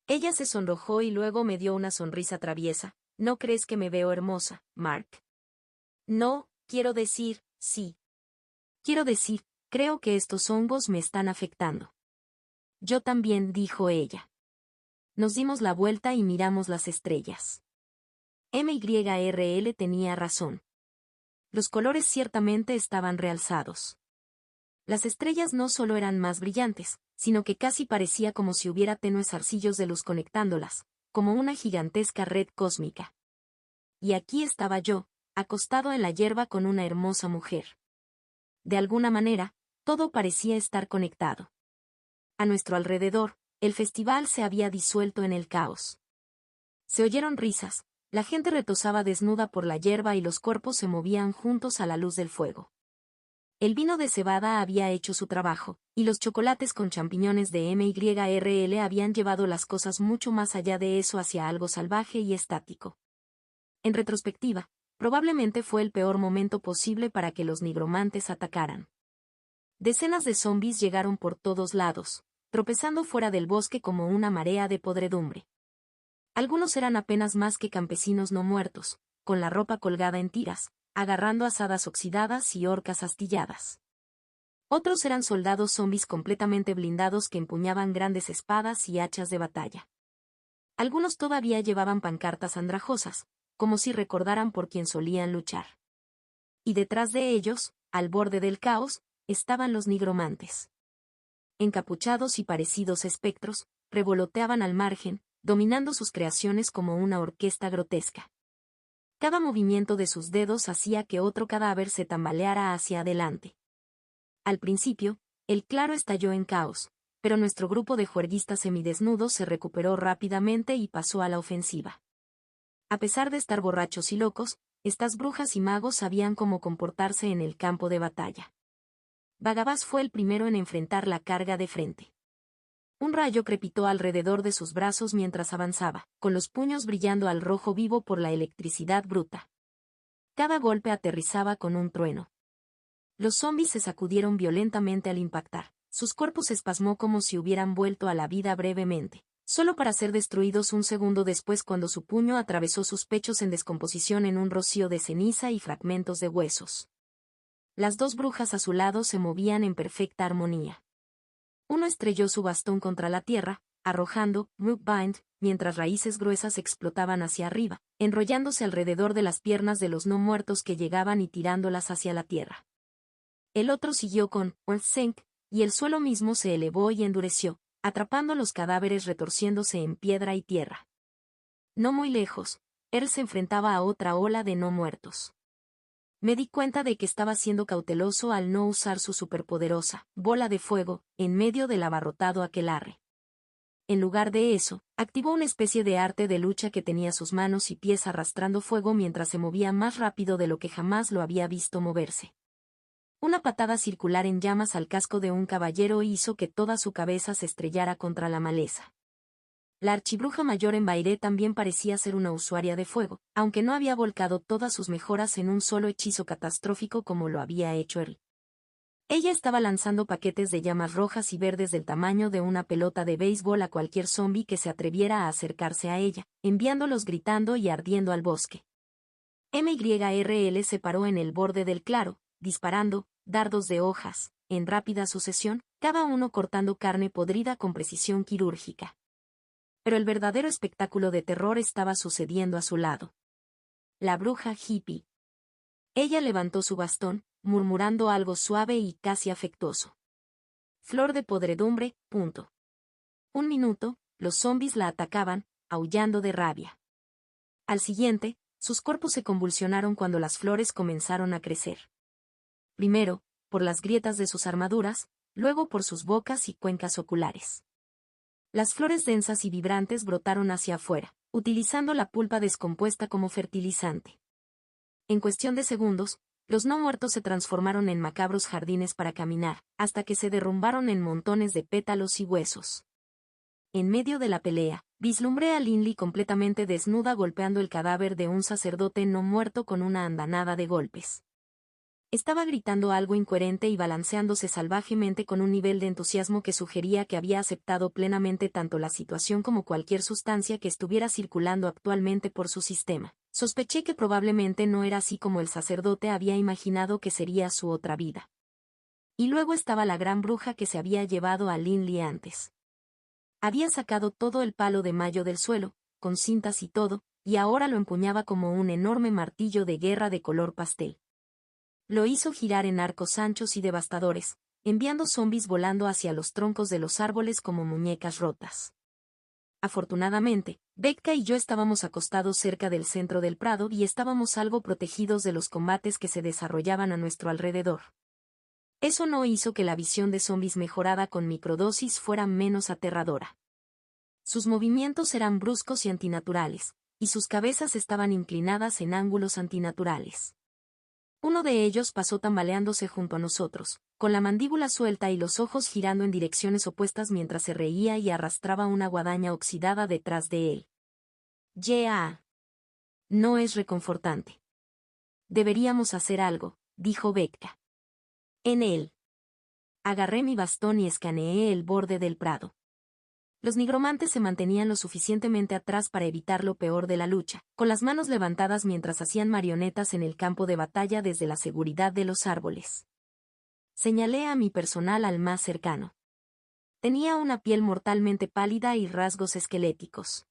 Ella se sonrojó y luego me dio una sonrisa traviesa. «¿No crees que me veo hermosa, Mark?». «No, quiero decir, sí. Quiero decir, creo que estos hongos me están afectando». «Yo también», dijo ella. Nos dimos la vuelta y miramos las estrellas. MYRL tenía razón. Los colores ciertamente estaban realzados. Las estrellas no solo eran más brillantes, sino que casi parecía como si hubiera tenues arcillos de luz conectándolas, como una gigantesca red cósmica. Y aquí estaba yo, acostado en la hierba con una hermosa mujer. De alguna manera, todo parecía estar conectado. A nuestro alrededor, el festival se había disuelto en el caos. Se oyeron risas, la gente retozaba desnuda por la hierba y los cuerpos se movían juntos a la luz del fuego. El vino de cebada había hecho su trabajo, y los chocolates con champiñones de MYRL habían llevado las cosas mucho más allá de eso hacia algo salvaje y estático. En retrospectiva, probablemente fue el peor momento posible para que los nigromantes atacaran. Decenas de zombis llegaron por todos lados, tropezando fuera del bosque como una marea de podredumbre. Algunos eran apenas más que campesinos no muertos, con la ropa colgada en tiras, agarrando asadas oxidadas y horcas astilladas. Otros eran soldados zombis completamente blindados que empuñaban grandes espadas y hachas de batalla. Algunos todavía llevaban pancartas andrajosas, como si recordaran por quién solían luchar. Y detrás de ellos, al borde del caos, estaban los nigromantes. Encapuchados y parecidos espectros, revoloteaban al margen, dominando sus creaciones como una orquesta grotesca. Cada movimiento de sus dedos hacía que otro cadáver se tambaleara hacia adelante. Al principio, el claro estalló en caos, pero nuestro grupo de juerguistas semidesnudos se recuperó rápidamente y pasó a la ofensiva. A pesar de estar borrachos y locos, estas brujas y magos sabían cómo comportarse en el campo de batalla. Bagabás fue el primero en enfrentar la carga de frente. Un rayo crepitó alrededor de sus brazos mientras avanzaba, con los puños brillando al rojo vivo por la electricidad bruta. Cada golpe aterrizaba con un trueno. Los zombis se sacudieron violentamente al impactar, sus cuerpos se espasmó como si hubieran vuelto a la vida brevemente, solo para ser destruidos un segundo después cuando su puño atravesó sus pechos en descomposición en un rocío de ceniza y fragmentos de huesos. Las dos brujas a su lado se movían en perfecta armonía. Uno estrelló su bastón contra la tierra, arrojando Rootbind, mientras raíces gruesas explotaban hacia arriba, enrollándose alrededor de las piernas de los no muertos que llegaban y tirándolas hacia la tierra. El otro siguió con Earthsink, y el suelo mismo se elevó y endureció, atrapando los cadáveres retorciéndose en piedra y tierra. No muy lejos, él se enfrentaba a otra ola de no muertos. Me di cuenta de que estaba siendo cauteloso al no usar su superpoderosa bola de fuego en medio del abarrotado aquelarre. En lugar de eso, activó una especie de arte de lucha que tenía sus manos y pies arrastrando fuego mientras se movía más rápido de lo que jamás lo había visto moverse. Una patada circular en llamas al casco de un caballero hizo que toda su cabeza se estrellara contra la maleza. La archibruja mayor en Bairé también parecía ser una usuaria de fuego, aunque no había volcado todas sus mejoras en un solo hechizo catastrófico como lo había hecho él. Ella estaba lanzando paquetes de llamas rojas y verdes del tamaño de una pelota de béisbol a cualquier zombi que se atreviera a acercarse a ella, enviándolos gritando y ardiendo al bosque. MYRL se paró en el borde del claro, disparando dardos de hojas, en rápida sucesión, cada uno cortando carne podrida con precisión quirúrgica. Pero el verdadero espectáculo de terror estaba sucediendo a su lado. La bruja hippie. Ella levantó su bastón, murmurando algo suave y casi afectuoso. Flor de podredumbre, punto. Un minuto, los zombis la atacaban, aullando de rabia. Al siguiente, sus cuerpos se convulsionaron cuando las flores comenzaron a crecer. Primero, por las grietas de sus armaduras, luego por sus bocas y cuencas oculares. Las flores densas y vibrantes brotaron hacia afuera, utilizando la pulpa descompuesta como fertilizante. En cuestión de segundos, los no muertos se transformaron en macabros jardines para caminar, hasta que se derrumbaron en montones de pétalos y huesos. En medio de la pelea, vislumbré a Linley completamente desnuda golpeando el cadáver de un sacerdote no muerto con una andanada de golpes. Estaba gritando algo incoherente y balanceándose salvajemente con un nivel de entusiasmo que sugería que había aceptado plenamente tanto la situación como cualquier sustancia que estuviera circulando actualmente por su sistema. Sospeché que probablemente no era así como el sacerdote había imaginado que sería su otra vida. Y luego estaba la gran bruja que se había llevado a Linley antes. Había sacado todo el palo de mayo del suelo, con cintas y todo, y ahora lo empuñaba como un enorme martillo de guerra de color pastel. Lo hizo girar en arcos anchos y devastadores, enviando zombis volando hacia los troncos de los árboles como muñecas rotas. Afortunadamente, Beka y yo estábamos acostados cerca del centro del prado y estábamos algo protegidos de los combates que se desarrollaban a nuestro alrededor. Eso no hizo que la visión de zombis mejorada con microdosis fuera menos aterradora. Sus movimientos eran bruscos y antinaturales, y sus cabezas estaban inclinadas en ángulos antinaturales. Uno de ellos pasó tambaleándose junto a nosotros, con la mandíbula suelta y los ojos girando en direcciones opuestas mientras se reía y arrastraba una guadaña oxidada detrás de él. ¡Ya! No es reconfortante. Deberíamos hacer algo, dijo Beka. En él. Agarré mi bastón y escaneé el borde del prado. Los nigromantes se mantenían lo suficientemente atrás para evitar lo peor de la lucha, con las manos levantadas mientras hacían marionetas en el campo de batalla desde la seguridad de los árboles. Señalé a mi personal al más cercano. Tenía una piel mortalmente pálida y rasgos esqueléticos.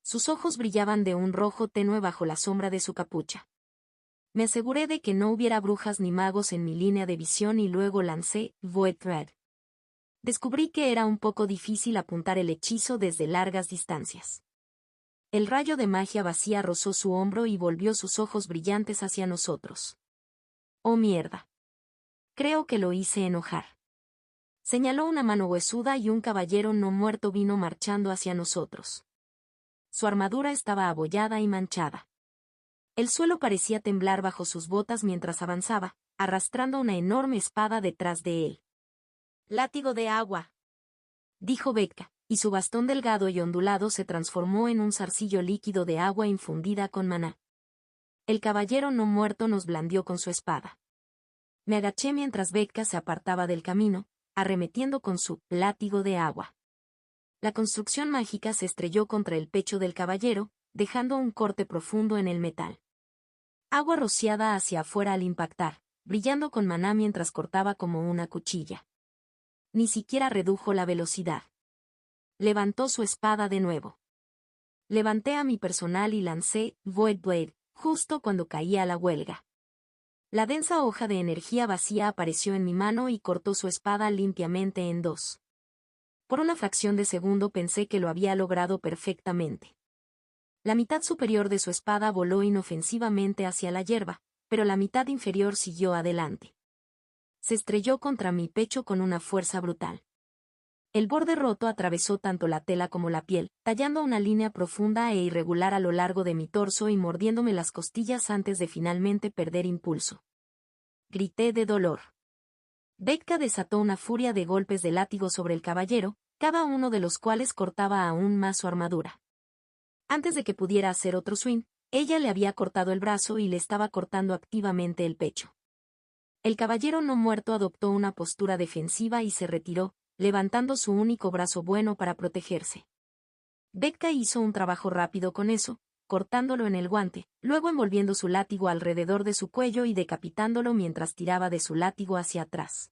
Sus ojos brillaban de un rojo tenue bajo la sombra de su capucha. Me aseguré de que no hubiera brujas ni magos en mi línea de visión y luego lancé Void Thread. Descubrí que era un poco difícil apuntar el hechizo desde largas distancias. El rayo de magia vacía rozó su hombro y volvió sus ojos brillantes hacia nosotros. ¡Oh mierda! Creo que lo hice enojar. Señaló una mano huesuda y un caballero no muerto vino marchando hacia nosotros. Su armadura estaba abollada y manchada. El suelo parecía temblar bajo sus botas mientras avanzaba, arrastrando una enorme espada detrás de él. «Látigo de agua», dijo Beka, y su bastón delgado y ondulado se transformó en un zarcillo líquido de agua infundida con maná. El caballero no muerto nos blandió con su espada. Me agaché mientras Beka se apartaba del camino, arremetiendo con su látigo de agua. La construcción mágica se estrelló contra el pecho del caballero, dejando un corte profundo en el metal. Agua rociada hacia afuera al impactar, brillando con maná mientras cortaba como una cuchilla. Ni siquiera redujo la velocidad. Levantó su espada de nuevo. Levanté a mi personal y lancé Void Blade, justo cuando caía la huelga. La densa hoja de energía vacía apareció en mi mano y cortó su espada limpiamente en dos. Por una fracción de segundo pensé que lo había logrado perfectamente. La mitad superior de su espada voló inofensivamente hacia la hierba, pero la mitad inferior siguió adelante. Se estrelló contra mi pecho con una fuerza brutal. El borde roto atravesó tanto la tela como la piel, tallando una línea profunda e irregular a lo largo de mi torso y mordiéndome las costillas antes de finalmente perder impulso. Grité de dolor. Beka desató una furia de golpes de látigo sobre el caballero, cada uno de los cuales cortaba aún más su armadura. Antes de que pudiera hacer otro swing, ella le había cortado el brazo y le estaba cortando activamente el pecho. El caballero no muerto adoptó una postura defensiva y se retiró, levantando su único brazo bueno para protegerse. Beka hizo un trabajo rápido con eso, cortándolo en el guante, luego envolviendo su látigo alrededor de su cuello y decapitándolo mientras tiraba de su látigo hacia atrás.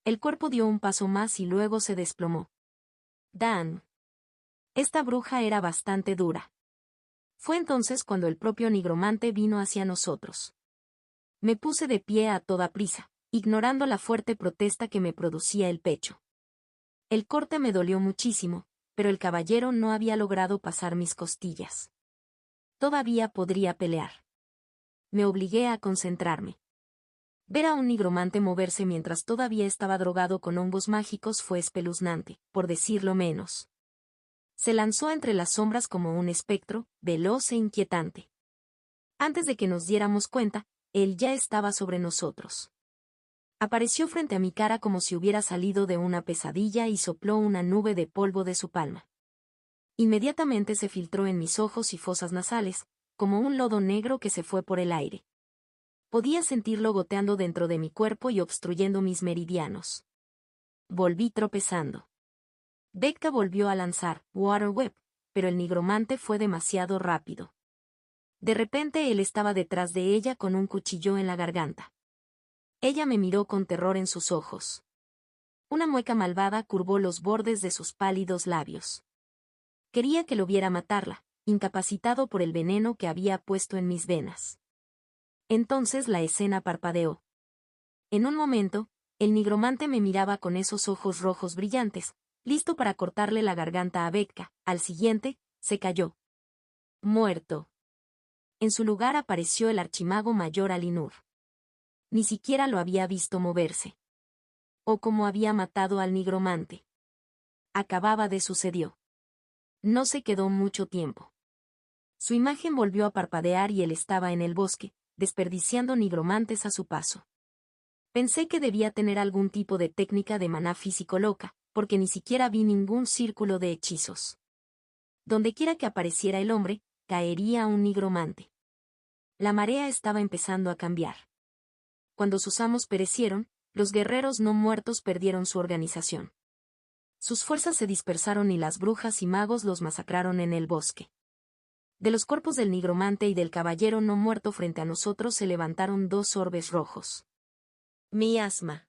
El cuerpo dio un paso más y luego se desplomó. Dan. Esta bruja era bastante dura. Fue entonces cuando el propio nigromante vino hacia nosotros. Me puse de pie a toda prisa, ignorando la fuerte protesta que me producía el pecho. El corte me dolió muchísimo, pero el caballero no había logrado pasar mis costillas. Todavía podría pelear. Me obligué a concentrarme. Ver a un nigromante moverse mientras todavía estaba drogado con hongos mágicos fue espeluznante, por decirlo menos. Se lanzó entre las sombras como un espectro, veloz e inquietante. Antes de que nos diéramos cuenta, él ya estaba sobre nosotros. Apareció frente a mi cara como si hubiera salido de una pesadilla y sopló una nube de polvo de su palma. Inmediatamente se filtró en mis ojos y fosas nasales, como un lodo negro que se fue por el aire. Podía sentirlo goteando dentro de mi cuerpo y obstruyendo mis meridianos. Volví tropezando. Beka volvió a lanzar Water Web, pero el nigromante fue demasiado rápido. De repente él estaba detrás de ella con un cuchillo en la garganta. Ella me miró con terror en sus ojos. Una mueca malvada curvó los bordes de sus pálidos labios. Quería que lo viera matarla, incapacitado por el veneno que había puesto en mis venas. Entonces la escena parpadeó. En un momento, El nigromante me miraba con esos ojos rojos brillantes, listo para cortarle la garganta a Bethka. Al siguiente, se cayó. Muerto. En su lugar apareció el archimago mayor Alinur. Ni siquiera lo había visto moverse. O cómo había matado al nigromante. Acababa de sucedió. No se quedó mucho tiempo. Su imagen volvió a parpadear y él estaba en el bosque, desperdiciando nigromantes a su paso. Pensé que debía tener algún tipo de técnica de maná físico loca, porque ni siquiera vi ningún círculo de hechizos. Dondequiera que apareciera el hombre, caería un nigromante. La marea estaba empezando a cambiar. Cuando sus amos perecieron, los guerreros no muertos perdieron su organización. Sus fuerzas se dispersaron y las brujas y magos los masacraron en el bosque. De los cuerpos del nigromante y del caballero no muerto frente a nosotros se levantaron 2 orbes rojos. Miasma.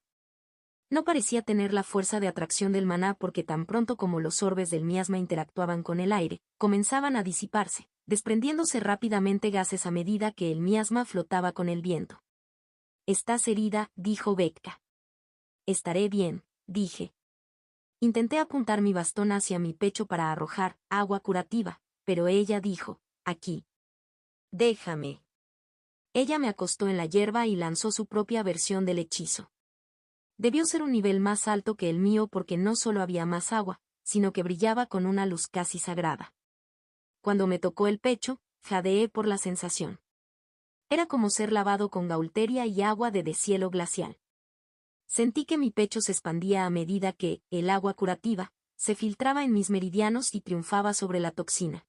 No parecía tener la fuerza de atracción del maná porque tan pronto como los orbes del miasma interactuaban con el aire, comenzaban a disiparse, desprendiéndose rápidamente gases a medida que el miasma flotaba con el viento. «Estás herida», dijo Bethka. «Estaré bien», dije. Intenté apuntar mi bastón hacia mi pecho para arrojar agua curativa, pero ella dijo, «Aquí. Déjame». Ella me acostó en la hierba y lanzó su propia versión del hechizo. Debió ser un nivel más alto que el mío porque no solo había más agua, sino que brillaba con una luz casi sagrada. Cuando me tocó el pecho, jadeé por la sensación. Era como ser lavado con gaulteria y agua de deshielo glacial. Sentí que mi pecho se expandía a medida que, el agua curativa, se filtraba en mis meridianos y triunfaba sobre la toxina.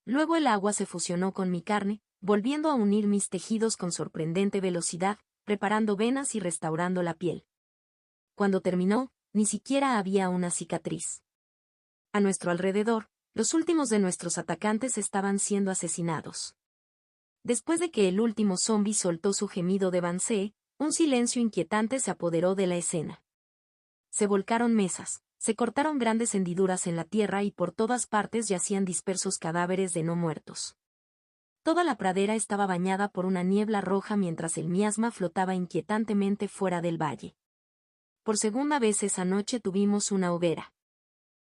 Luego el agua se fusionó con mi carne, volviendo a unir mis tejidos con sorprendente velocidad, reparando venas y restaurando la piel. Cuando terminó, ni siquiera había una cicatriz. A nuestro alrededor, los últimos de nuestros atacantes estaban siendo asesinados. Después de que el último zombi soltó su gemido de Banshee, un silencio inquietante se apoderó de la escena. Se volcaron mesas, se cortaron grandes hendiduras en la tierra y por todas partes yacían dispersos cadáveres de no muertos. Toda la pradera estaba bañada por una niebla roja mientras el miasma flotaba inquietantemente fuera del valle. Por segunda vez esa noche tuvimos una hoguera.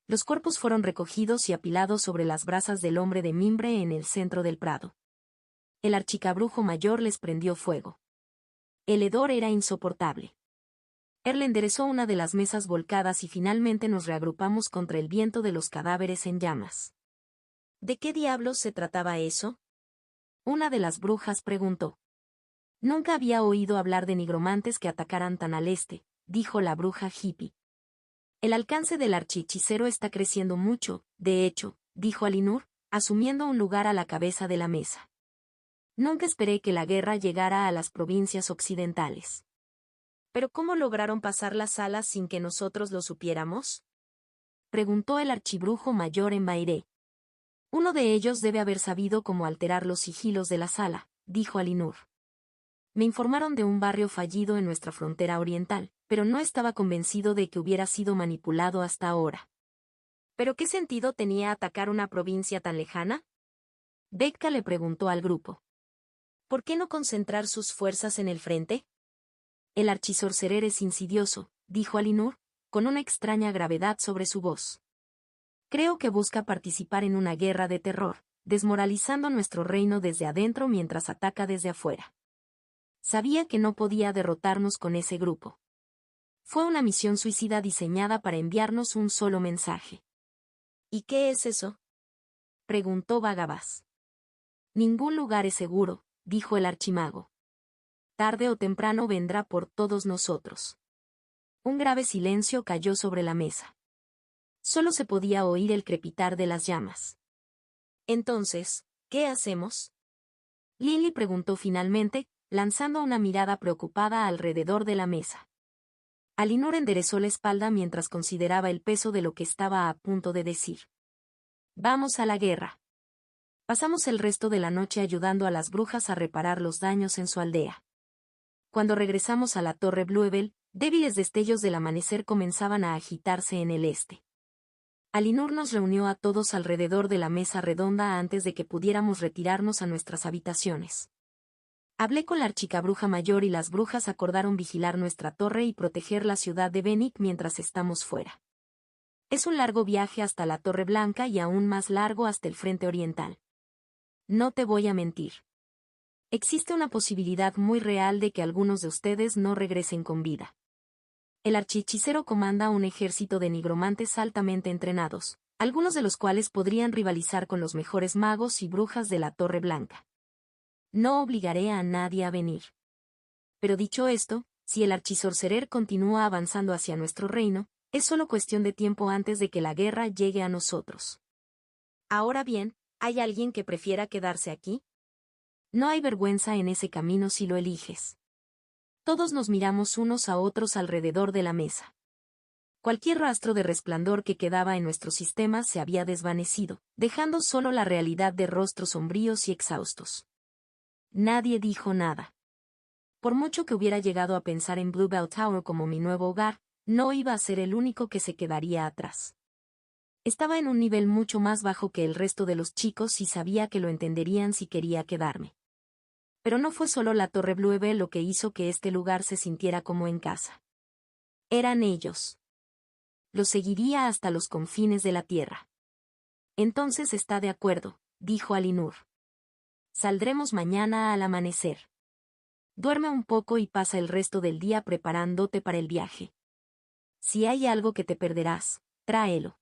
Los cuerpos fueron recogidos y apilados sobre las brasas del hombre de mimbre en el centro del prado. El archicabrujo mayor les prendió fuego. El hedor era insoportable. Él enderezó una de las mesas volcadas y finalmente nos reagrupamos contra el viento de los cadáveres en llamas. ¿De qué diablos se trataba eso?, una de las brujas preguntó. Nunca había oído hablar de nigromantes que atacaran tan al este, dijo la bruja hippie. El alcance del archihechicero está creciendo mucho, de hecho, dijo Alinur, asumiendo un lugar a la cabeza de la mesa. Nunca esperé que la guerra llegara a las provincias occidentales. ¿Pero cómo lograron pasar las alas sin que nosotros lo supiéramos?, preguntó el archibrujo mayor en Bairé. Uno de ellos debe haber sabido cómo alterar los sigilos de la sala, dijo Alinur. Me informaron de un barrio fallido en nuestra frontera oriental, pero no estaba convencido de que hubiera sido manipulado hasta ahora. ¿Pero qué sentido tenía atacar una provincia tan lejana?, Bethka le preguntó al grupo. ¿Por qué no concentrar sus fuerzas en el frente? El archisorcerer es insidioso, dijo Alinur, con una extraña gravedad sobre su voz. Creo que busca participar en una guerra de terror, desmoralizando nuestro reino desde adentro mientras ataca desde afuera. Sabía que no podía derrotarnos con ese grupo. Fue una misión suicida diseñada para enviarnos un solo mensaje. ¿Y qué es eso?, preguntó Vagabás. Ningún lugar es seguro, dijo el archimago. Tarde o temprano vendrá por todos nosotros. Un grave silencio cayó sobre la mesa. Solo se podía oír el crepitar de las llamas. Entonces, ¿qué hacemos?, Lily preguntó finalmente, lanzando una mirada preocupada alrededor de la mesa. Alinur enderezó la espalda mientras consideraba el peso de lo que estaba a punto de decir. Vamos a la guerra. Pasamos el resto de la noche ayudando a las brujas a reparar los daños en su aldea. Cuando regresamos a la Torre Bluebell, débiles destellos del amanecer comenzaban a agitarse en el este. Alinur nos reunió a todos alrededor de la mesa redonda antes de que pudiéramos retirarnos a nuestras habitaciones. Hablé con la archicabruja mayor y las brujas acordaron vigilar nuestra torre y proteger la ciudad de Venic mientras estamos fuera. Es un largo viaje hasta la Torre Blanca y aún más largo hasta el frente oriental. No te voy a mentir. Existe una posibilidad muy real de que algunos de ustedes no regresen con vida. El archihechicero comanda un ejército de nigromantes altamente entrenados, algunos de los cuales podrían rivalizar con los mejores magos y brujas de la Torre Blanca. No obligaré a nadie a venir. Pero dicho esto, si el archisorcerer continúa avanzando hacia nuestro reino, es solo cuestión de tiempo antes de que la guerra llegue a nosotros. Ahora bien, ¿hay alguien que prefiera quedarse aquí? No hay vergüenza en ese camino si lo eliges. Todos nos miramos unos a otros alrededor de la mesa. Cualquier rastro de resplandor que quedaba en nuestro sistema se había desvanecido, dejando solo la realidad de rostros sombríos y exhaustos. Nadie dijo nada. Por mucho que hubiera llegado a pensar en Bluebell Tower como mi nuevo hogar, no iba a ser el único que se quedaría atrás. Estaba en un nivel mucho más bajo que el resto de los chicos y sabía que lo entenderían si quería quedarme. Pero no fue solo la Torre Bluebell lo que hizo que este lugar se sintiera como en casa. Eran ellos. Los seguiría hasta los confines de la tierra. Entonces está de acuerdo, dijo Alinur. Saldremos mañana al amanecer. Duerme un poco y pasa el resto del día preparándote para el viaje. Si hay algo que te perderás, tráelo.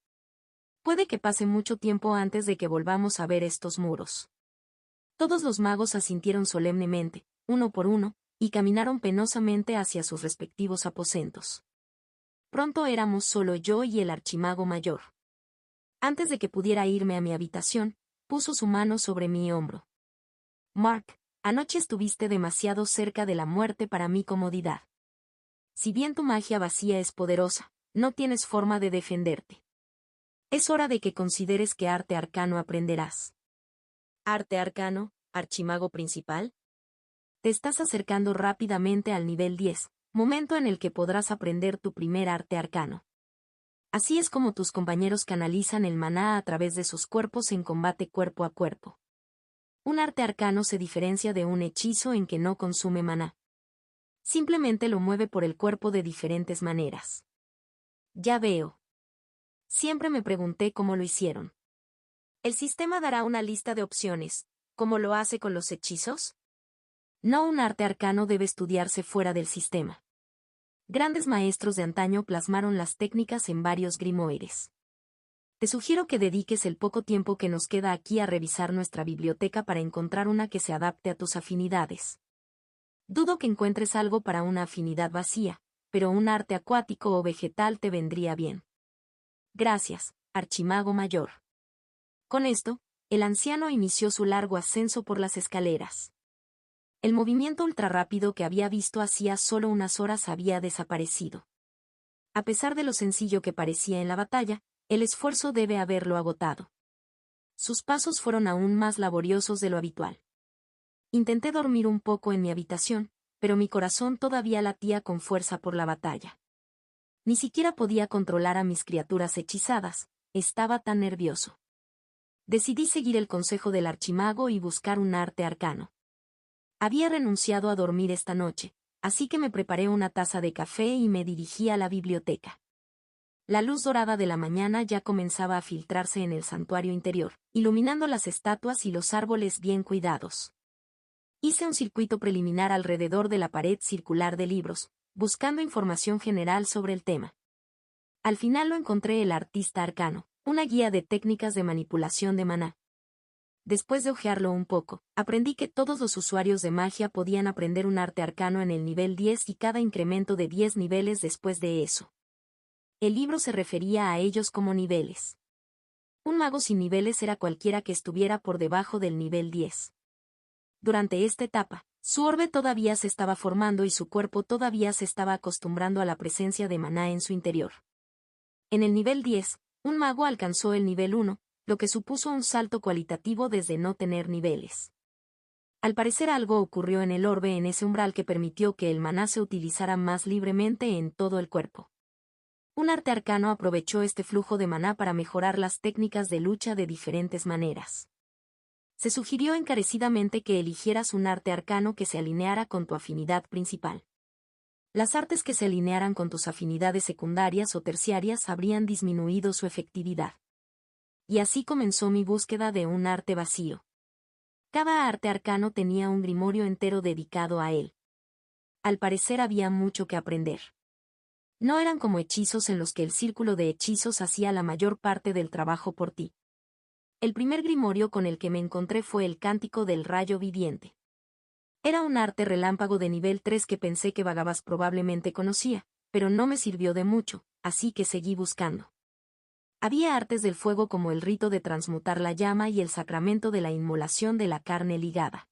Puede que pase mucho tiempo antes de que volvamos a ver estos muros. Todos los magos asintieron solemnemente, uno por uno, y caminaron penosamente hacia sus respectivos aposentos. Pronto éramos solo yo y el archimago mayor. Antes de que pudiera irme a mi habitación, puso su mano sobre mi hombro. Mark, anoche estuviste demasiado cerca de la muerte para mi comodidad. Si bien tu magia vacía es poderosa, no tienes forma de defenderte. Es hora de que consideres qué arte arcano aprenderás. ¿Arte arcano, archimago principal? Te estás acercando rápidamente al nivel 10, momento en el que podrás aprender tu primer arte arcano. Así es como tus compañeros canalizan el maná a través de sus cuerpos en combate cuerpo a cuerpo. Un arte arcano se diferencia de un hechizo en que no consume maná. Simplemente lo mueve por el cuerpo de diferentes maneras. Ya veo. Siempre me pregunté cómo lo hicieron. El sistema dará una lista de opciones, ¿cómo lo hace con los hechizos? No, un arte arcano debe estudiarse fuera del sistema. Grandes maestros de antaño plasmaron las técnicas en varios grimoires. Te sugiero que dediques el poco tiempo que nos queda aquí a revisar nuestra biblioteca para encontrar una que se adapte a tus afinidades. Dudo que encuentres algo para una afinidad vacía, pero un arte acuático o vegetal te vendría bien. Gracias, archimago mayor. Con esto, el anciano inició su largo ascenso por las escaleras. El movimiento ultrarrápido que había visto hacía solo unas horas había desaparecido. A pesar de lo sencillo que parecía en la batalla, el esfuerzo debe haberlo agotado. Sus pasos fueron aún más laboriosos de lo habitual. Intenté dormir un poco en mi habitación, pero mi corazón todavía latía con fuerza por la batalla. Ni siquiera podía controlar a mis criaturas hechizadas, estaba tan nervioso. Decidí seguir el consejo del archimago y buscar un arte arcano. Había renunciado a dormir esta noche, así que me preparé una taza de café y me dirigí a la biblioteca. La luz dorada de la mañana ya comenzaba a filtrarse en el santuario interior, iluminando las estatuas y los árboles bien cuidados. Hice un circuito preliminar alrededor de la pared circular de libros, buscando información general sobre el tema. Al final lo encontré el artista arcano, una guía de técnicas de manipulación de maná. Después de hojearlo un poco, aprendí que todos los usuarios de magia podían aprender un arte arcano en el nivel 10 y cada incremento de 10 niveles después de eso. El libro se refería a ellos como niveles. Un mago sin niveles era cualquiera que estuviera por debajo del nivel 10. Durante esta etapa, su orbe todavía se estaba formando y su cuerpo todavía se estaba acostumbrando a la presencia de maná en su interior. En el nivel 10, un mago alcanzó el nivel 1, lo que supuso un salto cualitativo desde no tener niveles. Al parecer algo ocurrió en el orbe en ese umbral que permitió que el maná se utilizara más libremente en todo el cuerpo. Un arte arcano aprovechó este flujo de maná para mejorar las técnicas de lucha de diferentes maneras. Se sugirió encarecidamente que eligieras un arte arcano que se alineara con tu afinidad principal. Las artes que se alinearan con tus afinidades secundarias o terciarias habrían disminuido su efectividad. Y así comenzó mi búsqueda de un arte vacío. Cada arte arcano tenía un grimorio entero dedicado a él. Al parecer había mucho que aprender. No eran como hechizos en los que el círculo de hechizos hacía la mayor parte del trabajo por ti. El primer grimorio con el que me encontré fue el Cántico del Rayo Viviente. Era un arte relámpago de nivel 3 que pensé que Vagabas probablemente conocía, pero no me sirvió de mucho, así que seguí buscando. Había artes del fuego como el rito de transmutar la llama y el sacramento de la inmolación de la carne ligada.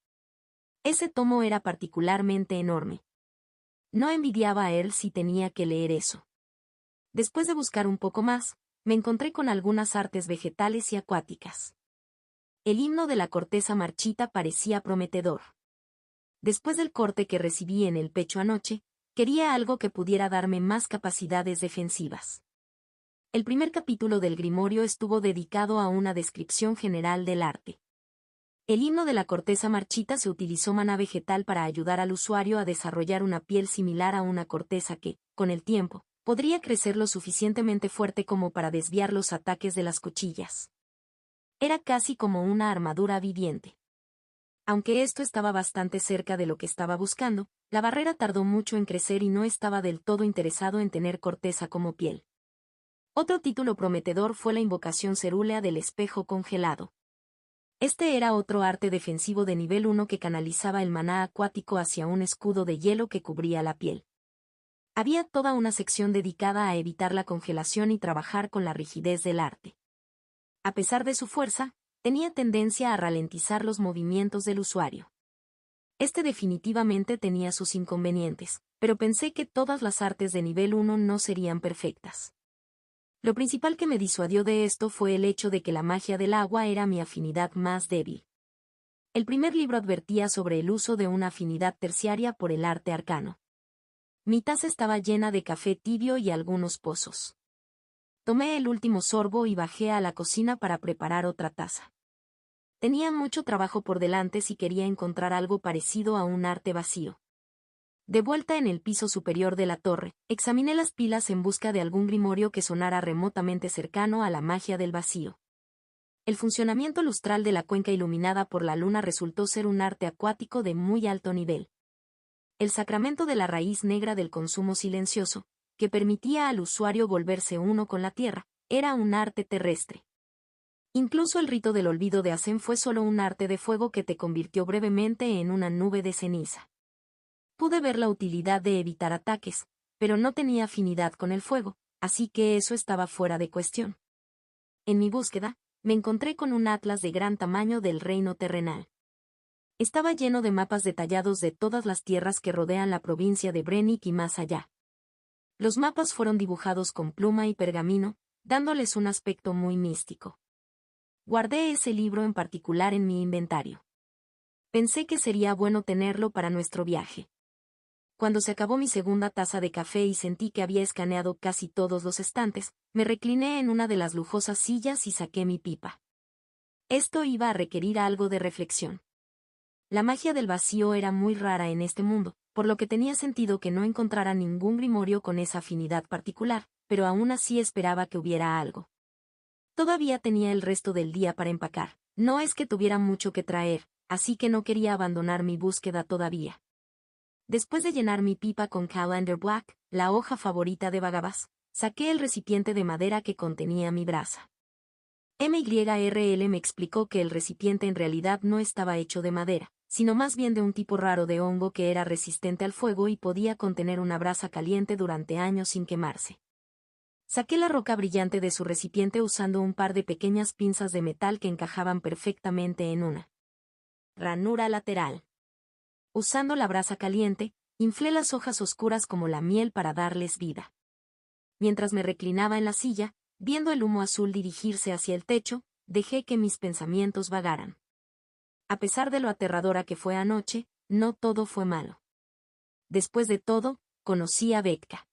Ese tomo era particularmente enorme. No envidiaba a él si tenía que leer eso. Después de buscar un poco más, me encontré con algunas artes vegetales y acuáticas. El himno de la corteza marchita parecía prometedor. Después del corte que recibí en el pecho anoche, quería algo que pudiera darme más capacidades defensivas. El primer capítulo del grimorio estuvo dedicado a una descripción general del arte. El himno de la corteza marchita se utilizó maná vegetal para ayudar al usuario a desarrollar una piel similar a una corteza que, con el tiempo, podría crecer lo suficientemente fuerte como para desviar los ataques de las cuchillas. Era casi como una armadura viviente. Aunque esto estaba bastante cerca de lo que estaba buscando, la barrera tardó mucho en crecer y no estaba del todo interesado en tener corteza como piel. Otro título prometedor fue la invocación cerúlea del espejo congelado. Este era otro arte defensivo de nivel 1 que canalizaba el maná acuático hacia un escudo de hielo que cubría la piel. Había toda una sección dedicada a evitar la congelación y trabajar con la rigidez del arte. A pesar de su fuerza, tenía tendencia a ralentizar los movimientos del usuario. Este definitivamente tenía sus inconvenientes, pero pensé que todas las artes de nivel 1 no serían perfectas. Lo principal que me disuadió de esto fue el hecho de que la magia del agua era mi afinidad más débil. El primer libro advertía sobre el uso de una afinidad terciaria por el arte arcano. Mi taza estaba llena de café tibio y algunos pozos. Tomé el último sorbo y bajé a la cocina para preparar otra taza. Tenía mucho trabajo por delante si quería encontrar algo parecido a un arte vacío. De vuelta en el piso superior de la torre, examiné las pilas en busca de algún grimorio que sonara remotamente cercano a la magia del vacío. El funcionamiento lustral de la cuenca iluminada por la luna resultó ser un arte acuático de muy alto nivel. El sacramento de la raíz negra del consumo silencioso, que permitía al usuario volverse uno con la tierra, era un arte terrestre. Incluso el rito del olvido de Asen fue solo un arte de fuego que te convirtió brevemente en una nube de ceniza. Pude ver la utilidad de evitar ataques, pero no tenía afinidad con el fuego, así que eso estaba fuera de cuestión. En mi búsqueda, me encontré con un atlas de gran tamaño del reino terrenal. Estaba lleno de mapas detallados de todas las tierras que rodean la provincia de Brennick y más allá. Los mapas fueron dibujados con pluma y pergamino, dándoles un aspecto muy místico. Guardé ese libro en particular en mi inventario. Pensé que sería bueno tenerlo para nuestro viaje. Cuando se acabó mi segunda taza de café y sentí que había escaneado casi todos los estantes, me recliné en una de las lujosas sillas y saqué mi pipa. Esto iba a requerir algo de reflexión. La magia del vacío era muy rara en este mundo, por lo que tenía sentido que no encontrara ningún grimorio con esa afinidad particular, pero aún así esperaba que hubiera algo. Todavía tenía el resto del día para empacar, no es que tuviera mucho que traer, así que no quería abandonar mi búsqueda todavía. Después de llenar mi pipa con Calendar Black, la hoja favorita de Vagabas, saqué el recipiente de madera que contenía mi brasa. MYRL me explicó que el recipiente en realidad no estaba hecho de madera, sino más bien de un tipo raro de hongo que era resistente al fuego y podía contener una brasa caliente durante años sin quemarse. Saqué la roca brillante de su recipiente usando un par de pequeñas pinzas de metal que encajaban perfectamente en una ranura lateral. Usando la brasa caliente, inflé las hojas oscuras como la miel para darles vida. Mientras me reclinaba en la silla, viendo el humo azul dirigirse hacia el techo, dejé que mis pensamientos vagaran. A pesar de lo aterradora que fue anoche, no todo fue malo. Después de todo, conocí a Beka.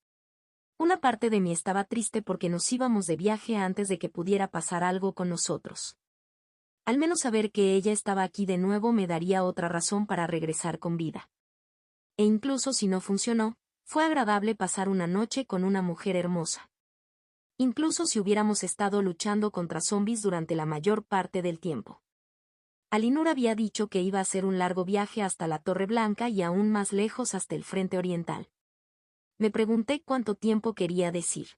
Una parte de mí estaba triste porque nos íbamos de viaje antes de que pudiera pasar algo con nosotros. Al menos saber que ella estaba aquí de nuevo me daría otra razón para regresar con vida. E incluso si no funcionó, fue agradable pasar una noche con una mujer hermosa. Incluso si hubiéramos estado luchando contra zombies durante la mayor parte del tiempo. Alinur había dicho que iba a hacer un largo viaje hasta la Torre Blanca y aún más lejos hasta el frente oriental. Me pregunté cuánto tiempo quería decir.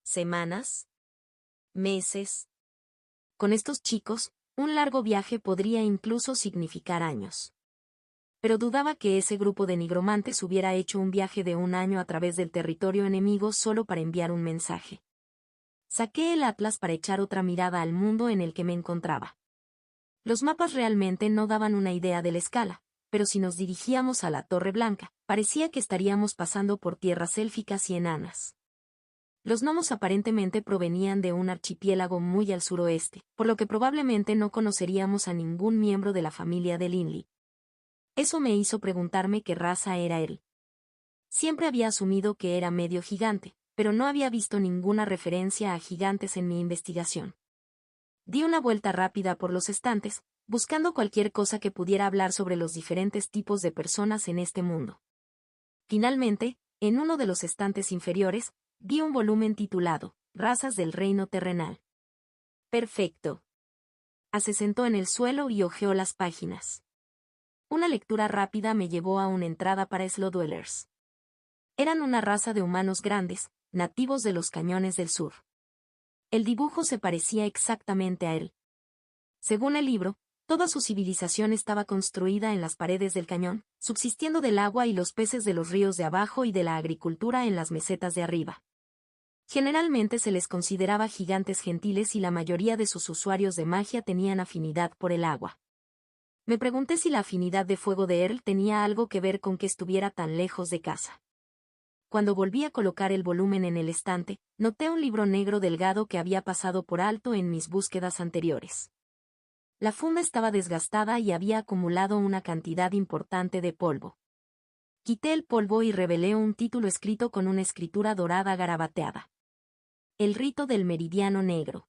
¿Semanas? ¿Meses? Con estos chicos, un largo viaje podría incluso significar años. Pero dudaba que ese grupo de nigromantes hubiera hecho un viaje de un año a través del territorio enemigo solo para enviar un mensaje. Saqué el atlas para echar otra mirada al mundo en el que me encontraba. Los mapas realmente no daban una idea de la escala, pero si nos dirigíamos a la Torre Blanca, parecía que estaríamos pasando por tierras élficas y enanas. Los gnomos aparentemente provenían de un archipiélago muy al suroeste, por lo que probablemente no conoceríamos a ningún miembro de la familia de Linley. Eso me hizo preguntarme qué raza era él. Siempre había asumido que era medio gigante, pero no había visto ninguna referencia a gigantes en mi investigación. Di una vuelta rápida por los estantes, buscando cualquier cosa que pudiera hablar sobre los diferentes tipos de personas en este mundo. Finalmente, en uno de los estantes inferiores, vi un volumen titulado Razas del Reino Terrenal. Perfecto. Se sentó en el suelo y hojeó las páginas. Una lectura rápida me llevó a una entrada para Slow Dwellers. Eran una raza de humanos grandes, nativos de los cañones del sur. El dibujo se parecía exactamente a él. Según el libro, toda su civilización estaba construida en las paredes del cañón, subsistiendo del agua y los peces de los ríos de abajo y de la agricultura en las mesetas de arriba. Generalmente se les consideraba gigantes gentiles y la mayoría de sus usuarios de magia tenían afinidad por el agua. Me pregunté si la afinidad de fuego de Earl tenía algo que ver con que estuviera tan lejos de casa. Cuando volví a colocar el volumen en el estante, noté un libro negro delgado que había pasado por alto en mis búsquedas anteriores. La funda estaba desgastada y había acumulado una cantidad importante de polvo. Quité el polvo y revelé un título escrito con una escritura dorada garabateada. El rito del meridiano negro.